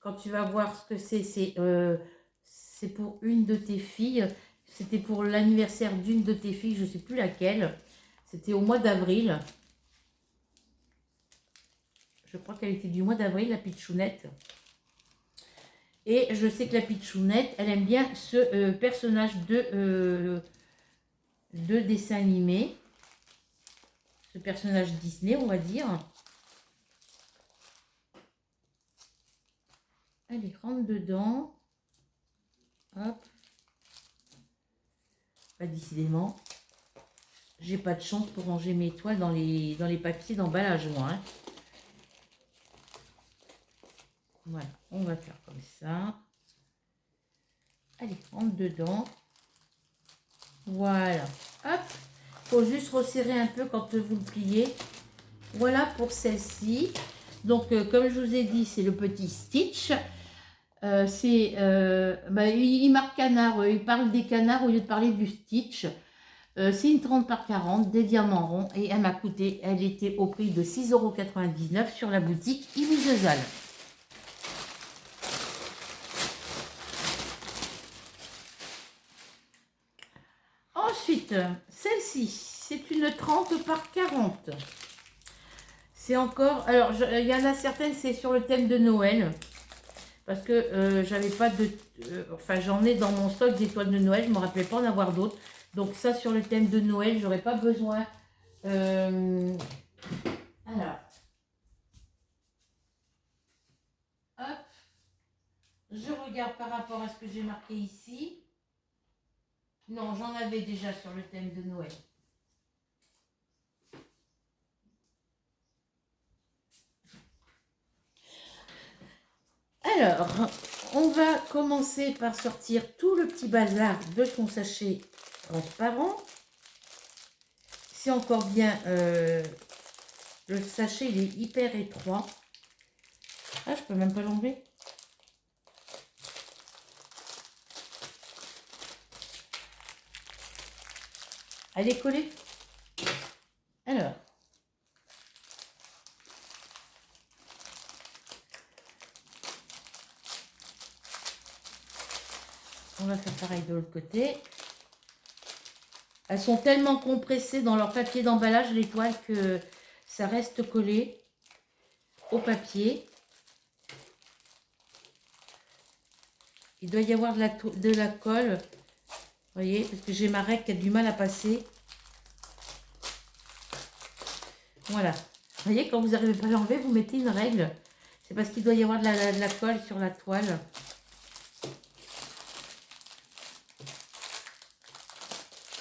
quand tu vas voir ce que c'est pour une de tes filles. C'était pour l'anniversaire d'une de tes filles, je ne sais plus laquelle. C'était au mois d'avril. Je crois qu'elle était du mois d'avril, la pitchounette. Et je sais que la pitchounette, elle aime bien ce personnage de dessin animé. Ce personnage Disney, on va dire. Allez, rentre dedans. Hop. Bah, décidément, j'ai pas de chance pour ranger mes toiles dans les papiers d'emballage, moi. Hein. Voilà, on va faire comme ça. Allez, rentre dedans. Voilà. Hop. Faut juste resserrer un peu quand vous le pliez. Voilà pour celle-ci. Donc, comme je vous ai dit, c'est le petit Stitch. Il marque canard, il parle des canards au lieu de parler du Stitch. C'est une 30 par 40, des diamants ronds. Et elle m'a coûté, elle était au prix de 6,99 € sur la boutique Imisezal. Ensuite, celle-ci, c'est une 30 par 40. C'est encore... Alors, il y en a certaines, c'est sur le thème de Noël. Parce que j'avais pas de... enfin, j'en ai dans mon stock des toiles de Noël. Je ne me rappelais pas en avoir d'autres. Donc, ça, sur le thème de Noël, j'aurais pas besoin. Alors. Hop. Je regarde par rapport à ce que j'ai marqué ici. Non, j'en avais déjà sur le thème de Noël. Alors, on va commencer par sortir tout le petit bazar de son sachet transparent. C'est encore bien, le sachet il est hyper étroit. Ah, je peux même pas l'enlever. Elle est collée. Alors. On va faire pareil de l'autre côté. Elles sont tellement compressées dans leur papier d'emballage, les toiles, que ça reste collé au papier. Il doit y avoir de la colle. Vous voyez, parce que j'ai ma règle qui a du mal à passer. Voilà. Vous voyez, quand vous n'arrivez pas à l'enlever, vous mettez une règle. C'est parce qu'il doit y avoir de la colle sur la toile.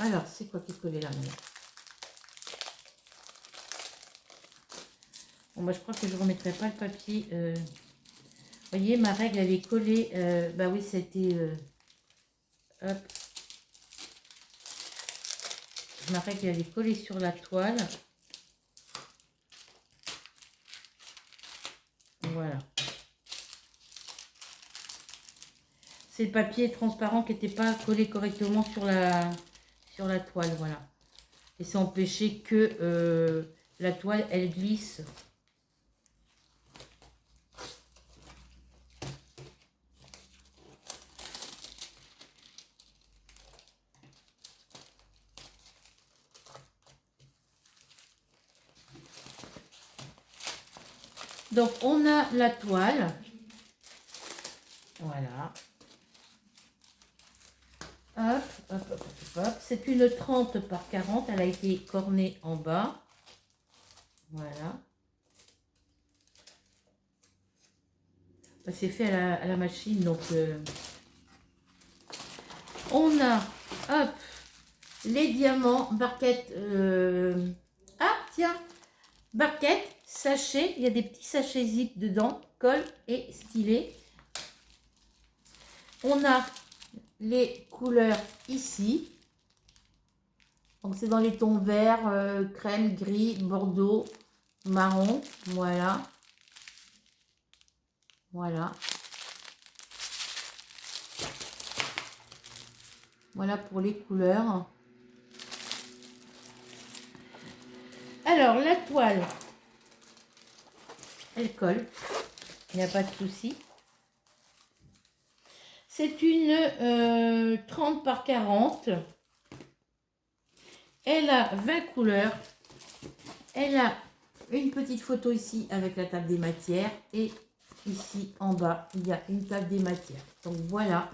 Alors, c'est quoi qui est collé là maintenant? Bon, bah, je crois que je ne remettrai pas le papier. Vous voyez, ma règle, elle est collée. Bah oui, c'était... hop. Ma règle, elle est collée sur la toile. Voilà. C'est le papier transparent qui n'était pas collé correctement sur la toile, voilà. Et ça empêchait que la toile, elle glisse. Donc, on a la toile. Voilà. Hop, hop, hop, hop, hop. C'est une 30 par 40. Elle a été cornée en bas. Voilà. C'est fait à la machine. Donc, on a, hop, les diamants, barquettes. Ah, tiens, barquettes, sachets. Il y a des petits sachets zip dedans. Colle et stylet. On a les couleurs ici. Donc c'est dans les tons vert, crème, gris, bordeaux, marron. Voilà. Voilà. Voilà pour les couleurs. Alors la toile, elle colle. Il n'y a pas de souci. C'est une 30 par 40. Elle a 20 couleurs. Elle a une petite photo ici avec la table des matières. Et ici en bas, il y a une table des matières. Donc voilà.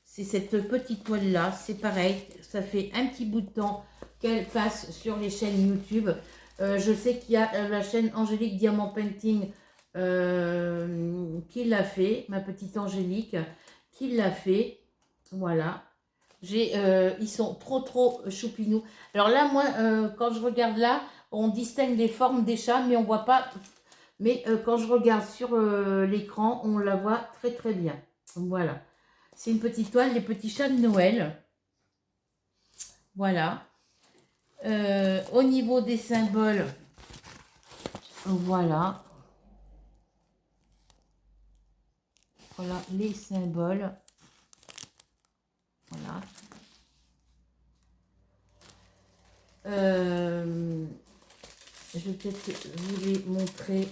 C'est cette petite toile là. C'est pareil. Ça fait un petit bout de temps qu'elle passe sur les chaînes YouTube. Je sais qu'il y a la chaîne Angélique Diamant Painting qui l'a fait. Ma petite Angélique qui l'a fait. Voilà. Ils sont trop choupinous. Alors là, moi, quand je regarde là, on distingue les formes des chats, mais on voit pas. Mais quand je regarde sur l'écran, on la voit très bien. Voilà. C'est une petite toile, les petits chats de Noël. Voilà. Au niveau des symboles, voilà. Voilà les symboles. Voilà. Je vais peut-être vous les montrer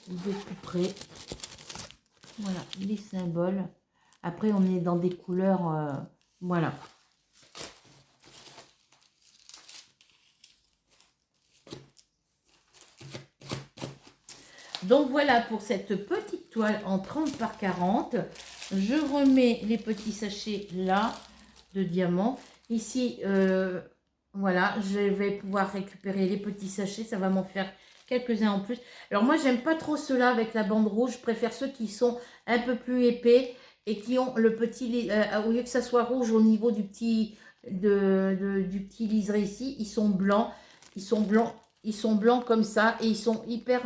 de plus près. Voilà, les symboles. Après, on est dans des couleurs, voilà. Donc voilà pour cette petite toile en 30 par 40. Je remets les petits sachets là de diamants. Ici, voilà, je vais pouvoir récupérer les petits sachets. Ça va m'en faire quelques-uns en plus. Alors moi, j'aime pas trop ceux-là avec la bande rouge. Je préfère ceux qui sont un peu plus épais et qui ont le petit, au lieu que ça soit rouge au niveau du petit, du petit liseré ici, ils sont blancs. Ils sont blancs comme ça et ils sont hyper...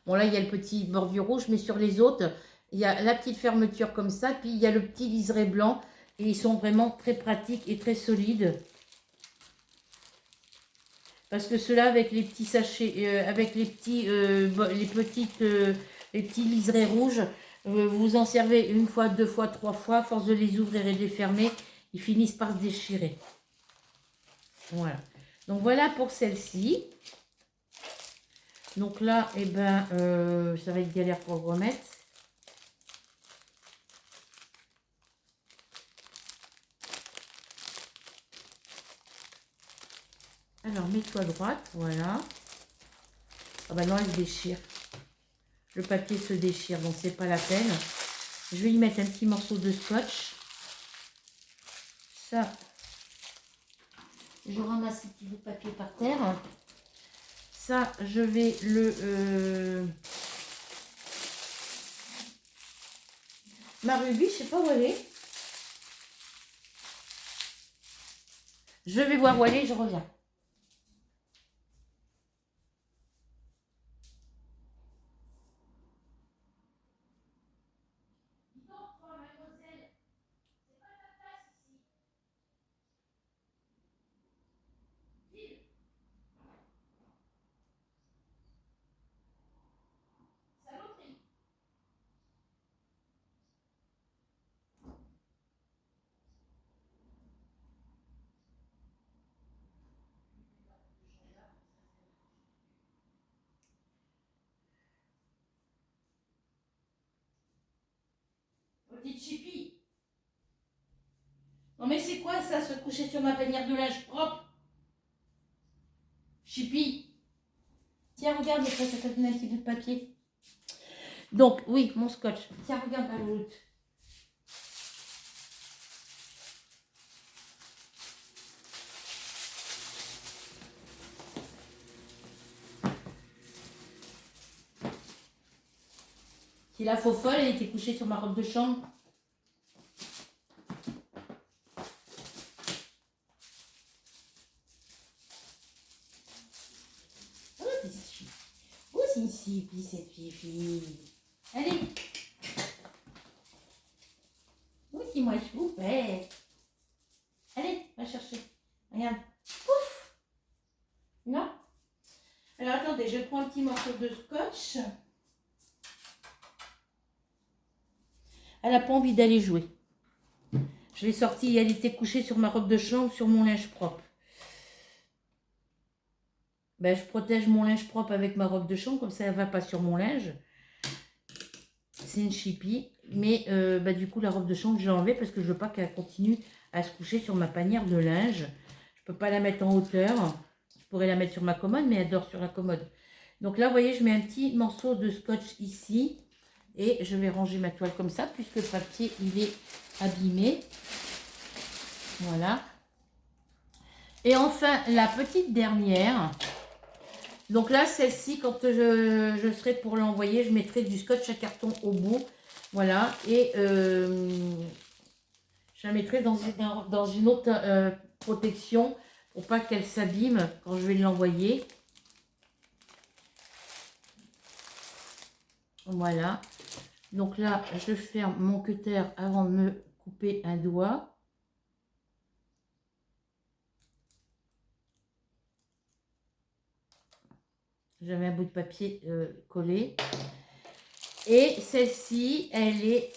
bon là, il y a le petit bordure rouge, mais sur les autres, il y a la petite fermeture comme ça. Puis il y a le petit liseré blanc et ils sont vraiment très pratiques et très solides. Parce que ceux-là, avec les petits sachets, avec les petits liserés rouges, vous en servez une fois, deux fois, trois fois. À force de les ouvrir et de les fermer, ils finissent par se déchirer. Voilà. Donc voilà pour celle-ci. Donc là, eh ben, ça va être galère pour le remettre. Alors, mets-toi à droite, voilà. Ah bah non, elle se déchire. Le papier se déchire, donc c'est pas la peine. Je vais y mettre un petit morceau de scotch. Ça, je ramasse les petits bouts de papier par terre. Ça, je vais le... Ma rubis, je sais pas où elle est. Je vais voir où elle est, je reviens. Petite chipie. Non mais c'est quoi ça, se coucher sur ma panière de linge propre? Chipie. Tiens, regarde, ça t'a donné un petit bout de papier. Donc, oui, mon scotch. Tiens, regarde ma route. Si la faux folle, elle était couchée sur ma robe de chambre. Oh, c'est une chipie, cette fille. Allez. Oui, dis-moi, je vous fais. Allez, va chercher. Regarde. Pouf. Non. Alors, attendez, je prends un petit morceau de scotch. Elle n'a pas envie d'aller jouer. Je l'ai sortie, elle était couchée sur ma robe de chambre, sur mon linge propre. Ben, je protège mon linge propre avec ma robe de chambre, comme ça elle ne va pas sur mon linge. c'est une chipie. Mais du coup, la robe de chambre, je l'ai enlevée parce que je veux pas qu'elle continue à se coucher sur ma panière de linge. Je peux pas la mettre en hauteur. Je pourrais la mettre sur ma commode, mais elle dort sur la commode. Donc là, vous voyez, je mets un petit morceau de scotch ici. Et je vais ranger ma toile comme ça, puisque le papier, il est abîmé. Voilà. Et enfin, la petite dernière. Donc là, celle-ci, quand je serai pour l'envoyer, je mettrai du scotch à carton au bout. Voilà. Et je la mettrai dans une autre protection pour pas qu'elle s'abîme quand je vais l'envoyer. Voilà. Donc là, je ferme mon cutter avant de me couper un doigt. J'avais un bout de papier collé. Et celle-ci, elle est,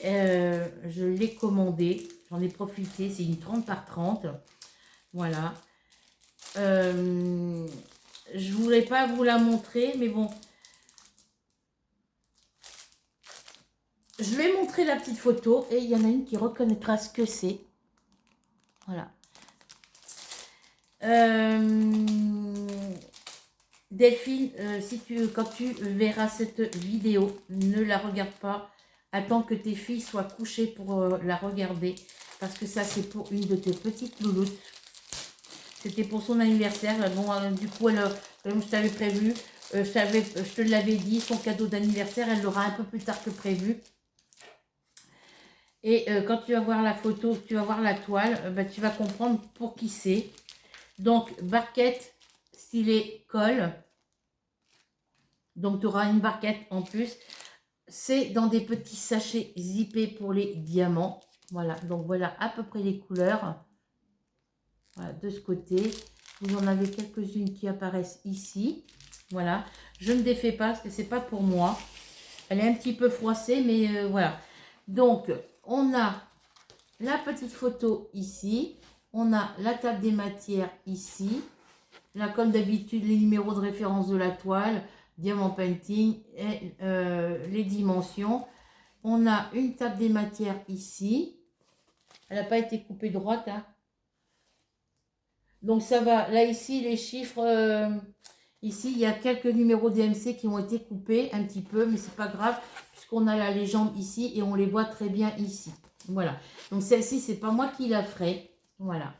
je l'ai commandée. J'en ai profité. C'est une 30 par 30. Voilà. Je voulais pas vous la montrer, mais bon. Je vais montrer la petite photo et il y en a une qui reconnaîtra ce que c'est. Voilà. Delphine, quand tu verras cette vidéo, ne la regarde pas. Attends que tes filles soient couchées pour la regarder. Parce que ça, c'est pour une de tes petites louloutes. C'était pour son anniversaire. Bon, du coup, comme je t'avais prévu, je te l'avais dit, son cadeau d'anniversaire, elle l'aura un peu plus tard que prévu. Et quand tu vas voir la photo, tu vas voir la toile, tu vas comprendre pour qui c'est. Donc, barquette stylée colle. Donc, tu auras une barquette en plus. C'est dans des petits sachets zippés pour les diamants. Voilà, donc voilà à peu près les couleurs. Voilà, de ce côté. Vous en avez quelques-unes qui apparaissent ici. Voilà, je ne défais pas parce que c'est pas pour moi. Elle est un petit peu froissée, mais voilà. Donc, on a la petite photo ici. On a la table des matières ici. Là, comme d'habitude, les numéros de référence de la toile, Diamant Painting et les dimensions. On a une table des matières ici. Elle n'a pas été coupée droite. Hein. Donc, ça va. Là, ici, les chiffres... ici, il y a quelques numéros DMC qui ont été coupés un petit peu, mais c'est pas grave, puisqu'on a la légende ici et on les voit très bien ici. Voilà. Donc, celle-ci, c'est pas moi qui la ferai. Voilà.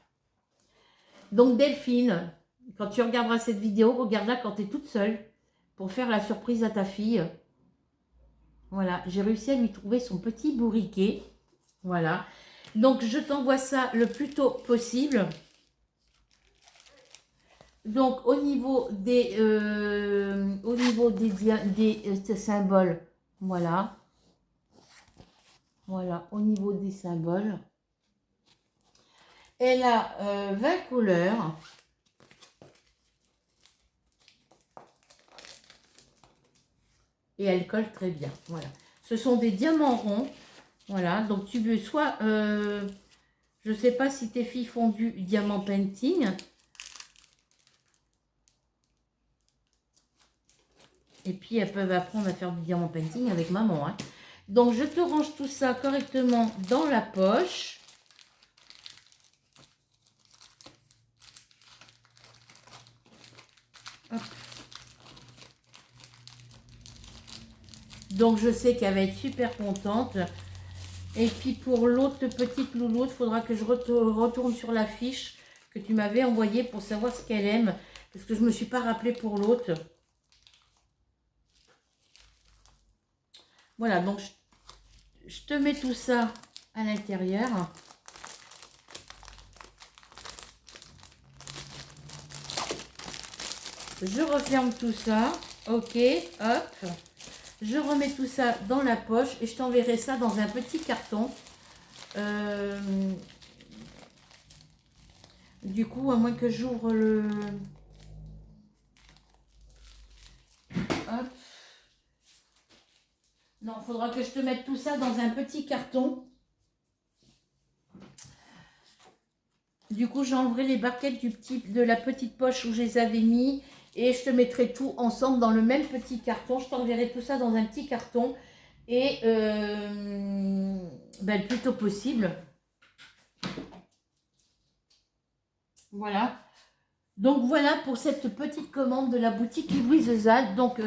Donc, Delphine, quand tu regarderas cette vidéo, regarde-la quand tu es toute seule pour faire la surprise à ta fille. Voilà. J'ai réussi à lui trouver son petit bourriquet. Voilà. Donc, je t'envoie ça le plus tôt possible. Donc, au niveau des symboles, voilà. Voilà, au niveau des symboles. Elle a 20 couleurs. Et elle colle très bien, voilà. Ce sont des diamants ronds. Voilà, donc tu veux soit... je ne sais pas si tes filles font du diamant painting. Et puis, elles peuvent apprendre à faire du diamant painting avec maman. Hein. Donc, je te range tout ça correctement dans la poche. Hop. Donc, je sais qu'elle va être super contente. Et puis, pour l'autre petite louloute, il faudra que je retourne sur la fiche que tu m'avais envoyée pour savoir ce qu'elle aime. Parce que je ne me suis pas rappelé pour l'autre. Voilà, donc je te mets tout ça à l'intérieur. Je referme tout ça. Ok, hop. Je remets tout ça dans la poche et je t'enverrai ça dans un petit carton. Du coup, à moins que j'ouvre le... Hop. Non, il faudra que je te mette tout ça dans un petit carton. Du coup, j'enlèverai les barquettes de la petite poche où je les avais mis. Et je te mettrai tout ensemble dans le même petit carton. Je t'enverrai tout ça dans un petit carton. et ben, le plus tôt possible. Voilà. Donc voilà pour cette petite commande de la boutique Louise Zal. Donc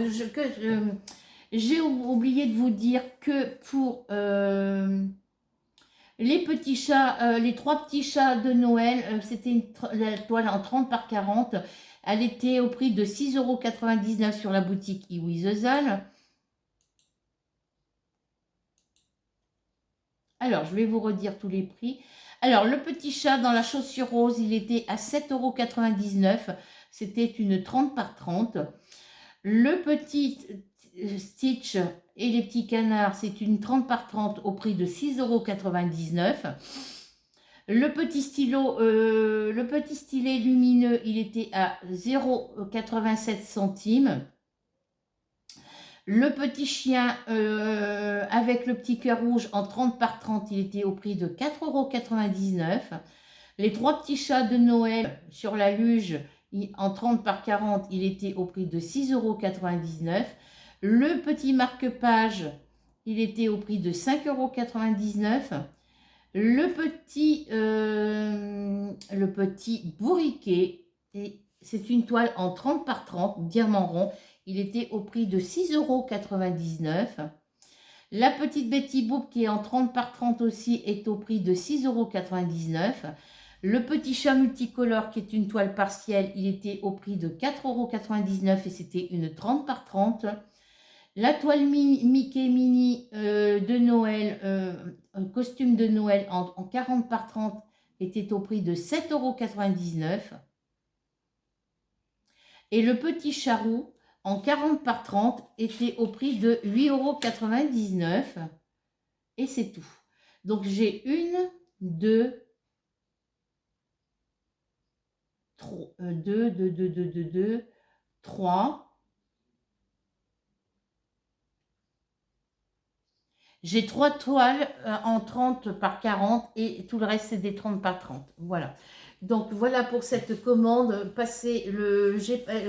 j'ai oublié de vous dire que pour les petits chats, les 3 petits chats de Noël, c'était la toile en 30 par 40. Elle était au prix de 6,99 € sur la boutique Louise Zal. Alors, je vais vous redire tous les prix. Alors, le petit chat dans la chaussure rose, il était à 7,99 €. C'était une 30 par 30. Le petit Stitch et les petits canards, c'est une 30 par 30 au prix de 6,99 €. Le petit stylo, le petit stylet lumineux, il était à 0,87 centimes. Le petit chien avec le petit cœur rouge en 30 par 30, il était au prix de 4,99 €. Les 3 petits chats de Noël sur la luge en 30 par 40, il était au prix de 6,99 €. Le petit marque-page, il était au prix de 5,99 €. Le petit bourriquet, c'est une toile en 30 par 30, diamant rond. Il était au prix de 6,99 €. La petite Betty Boop qui est en 30 par 30 aussi est au prix de 6,99 €. Le petit chat multicolore qui est une toile partielle, il était au prix de 4,99 € et c'était une 30 par 30. La toile Mickey Mini de Noël, un costume de Noël en 40 par 30 était au prix de 7,99 €. Et le petit charou en 40 par 30 était au prix de 8,99 €. Et c'est tout. Donc j'ai 1, 2, 3. J'ai 3 toiles en 30 par 40 et tout le reste c'est des 30 par 30. Voilà. Donc voilà pour cette commande.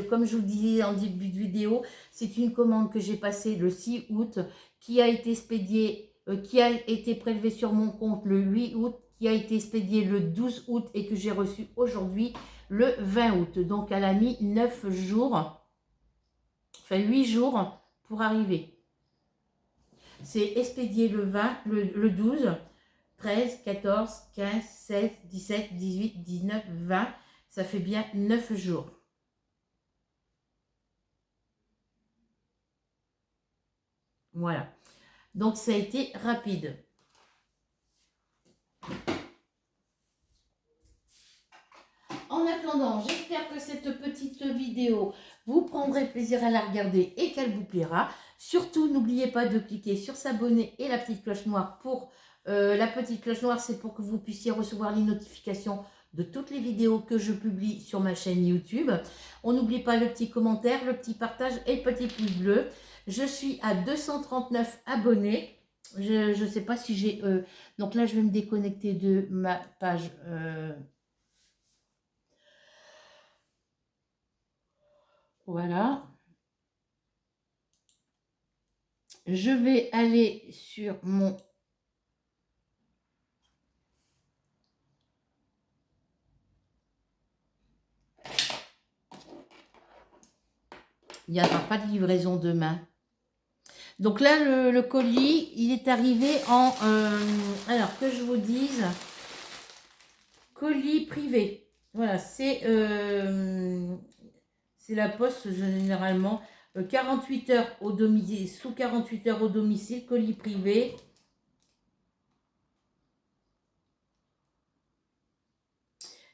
Comme je vous disais en début de vidéo, c'est une commande que j'ai passée le 6 août, qui a été expédiée, qui a été prélevée sur mon compte le 8 août, qui a été expédiée le 12 août et que j'ai reçue aujourd'hui le 20 août. Donc elle a mis 9 jours, enfin 8 jours pour arriver. C'est expédié le 20, le 12, 13, 14, 15, 16, 17, 18, 19, 20. Ça fait bien 9 jours. Voilà. Donc, ça a été rapide. En attendant, j'espère que cette petite vidéo, vous prendrez plaisir à la regarder et qu'elle vous plaira. Surtout, n'oubliez pas de cliquer sur s'abonner et la petite cloche noire pour... la petite cloche noire, c'est pour que vous puissiez recevoir les notifications de toutes les vidéos que je publie sur ma chaîne YouTube. On n'oublie pas le petit commentaire, le petit partage et le petit pouce bleu. Je suis à 239 abonnés. Je ne sais pas si j'ai... donc là, je vais me déconnecter de ma page... voilà. Je vais aller sur mon... Il n'y aura pas de livraison demain. Donc là, le colis, il est arrivé en... alors, que je vous dise... Colis privé. Voilà, c'est la poste généralement. 48 heures au domicile, sous 48 heures au domicile, colis privé.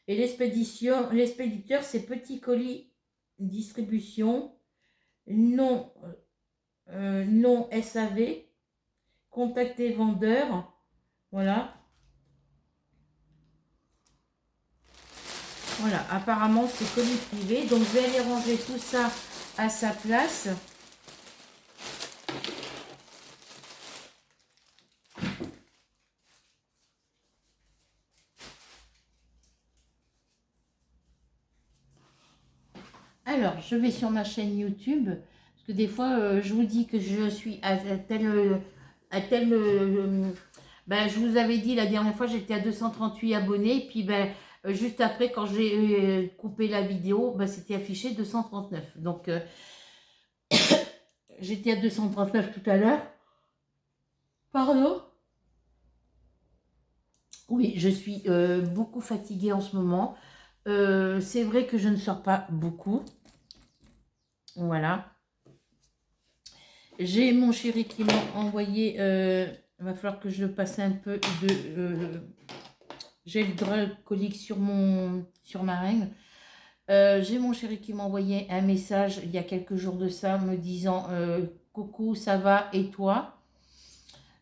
Et l'expéditeur, c'est petit colis distribution, non SAV, contacter vendeur, voilà. Voilà, apparemment c'est colis privé, donc je vais aller ranger tout ça à sa place. Alors, je vais sur ma chaîne YouTube, parce que des fois, je vous dis que je suis à tel Ben, je vous avais dit la dernière fois, j'étais à 238 abonnés. Puis ben, juste après, quand j'ai coupé la vidéo, ben, c'était affiché 239. Donc, j'étais à 239 tout à l'heure. Pardon? Oui, je suis beaucoup fatiguée en ce moment. C'est vrai que je ne sors pas beaucoup. Voilà. J'ai mon chéri qui m'a envoyé... il va falloir que je passe un peu de gel hydroalcoolique sur ma règle. J'ai mon chéri qui m'a envoyé un message il y a quelques jours de ça me disant coucou, ça va et toi?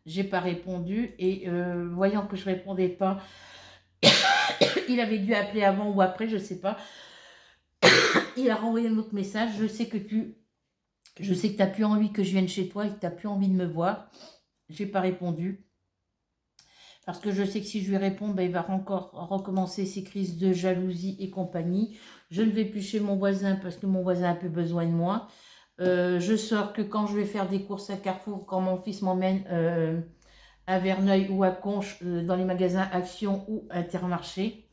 J'ai pas répondu et voyant que je répondais pas, il avait dû appeler avant ou après, je sais pas. Il a renvoyé un autre message. Je sais que tu n'as plus envie que je vienne chez toi et que tu n'as plus envie de me voir. J'ai pas répondu. Parce que je sais que si je lui réponds, ben, il va encore recommencer ses crises de jalousie et compagnie. Je ne vais plus chez mon voisin parce que mon voisin a un peu besoin de moi. Je sors que quand je vais faire des courses à Carrefour, quand mon fils m'emmène à Verneuil ou à Conches, dans les magasins Action ou Intermarché.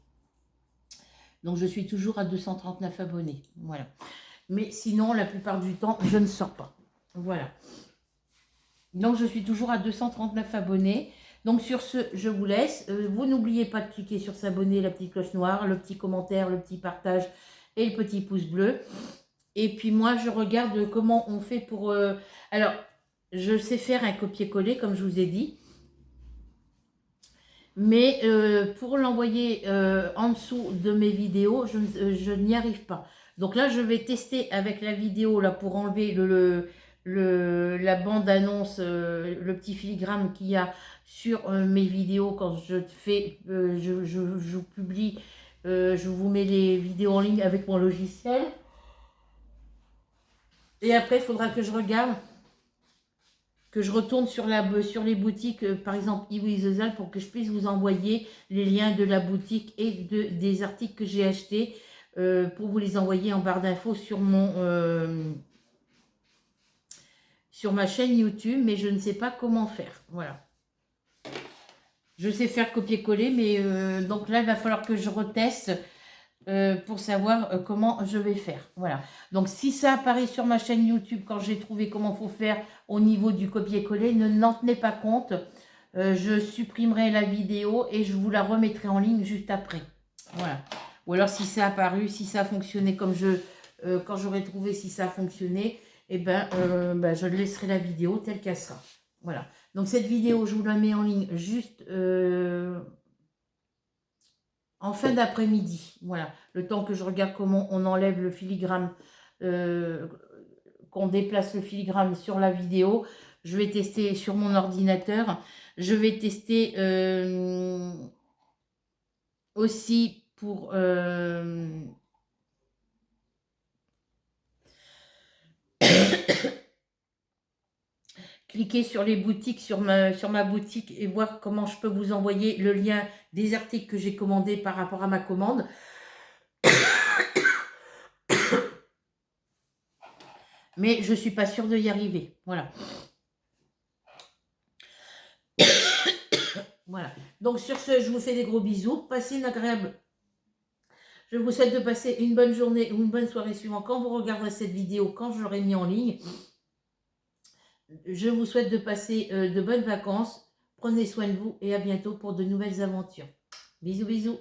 Donc je suis toujours à 239 abonnés. Voilà. Mais sinon, la plupart du temps, je ne sors pas. Voilà. Donc je suis toujours à 239 abonnés. Donc sur ce, je vous laisse. Vous n'oubliez pas de cliquer sur s'abonner, la petite cloche noire, le petit commentaire, le petit partage et le petit pouce bleu. Et puis moi, je regarde comment on fait pour... Alors, je sais faire un copier-coller, comme je vous ai dit. Mais pour l'envoyer en dessous de mes vidéos, je n'y arrive pas. Donc là, je vais tester avec la vidéo là, pour enlever la bande-annonce, le petit filigrane qu'il y a sur mes vidéos quand je fais, je publie, je vous mets les vidéos en ligne avec mon logiciel. Et après, il faudra que je regarde, que je retourne sur les boutiques, par exemple eWithEzal, pour que je puisse vous envoyer les liens de la boutique et des articles que j'ai achetés pour vous les envoyer en barre d'infos sur ma chaîne YouTube, mais je ne sais pas comment faire. Voilà. Je sais faire copier-coller, mais donc là, il va falloir que je reteste pour savoir comment je vais faire. Voilà. Donc, si ça apparaît sur ma chaîne YouTube quand j'ai trouvé comment il faut faire au niveau du copier-coller, n'en tenez pas compte. Je supprimerai la vidéo et je vous la remettrai en ligne juste après. Voilà. Ou alors, si ça a apparu, si ça a fonctionné comme quand j'aurai trouvé si ça a fonctionné, eh ben, je laisserai la vidéo telle qu'elle sera. Voilà. Donc, cette vidéo, je vous la mets en ligne juste... en fin d'après-midi, voilà, le temps que je regarde comment on enlève le filigrane, qu'on déplace le filigrane sur la vidéo. Je vais tester sur mon ordinateur. Je vais tester aussi pour... cliquer sur les boutiques, sur ma boutique et voir comment je peux vous envoyer le lien des articles que j'ai commandés par rapport à ma commande. Mais je ne suis pas sûre de y arriver. Voilà. Voilà. Donc sur ce, je vous fais des gros bisous. Passez une agréable... Je vous souhaite de passer une bonne journée ou une bonne soirée suivant quand vous regarderez cette vidéo, quand je l'aurai mis en ligne. Je vous souhaite de passer de bonnes vacances. Prenez soin de vous et à bientôt pour de nouvelles aventures. Bisous, bisous.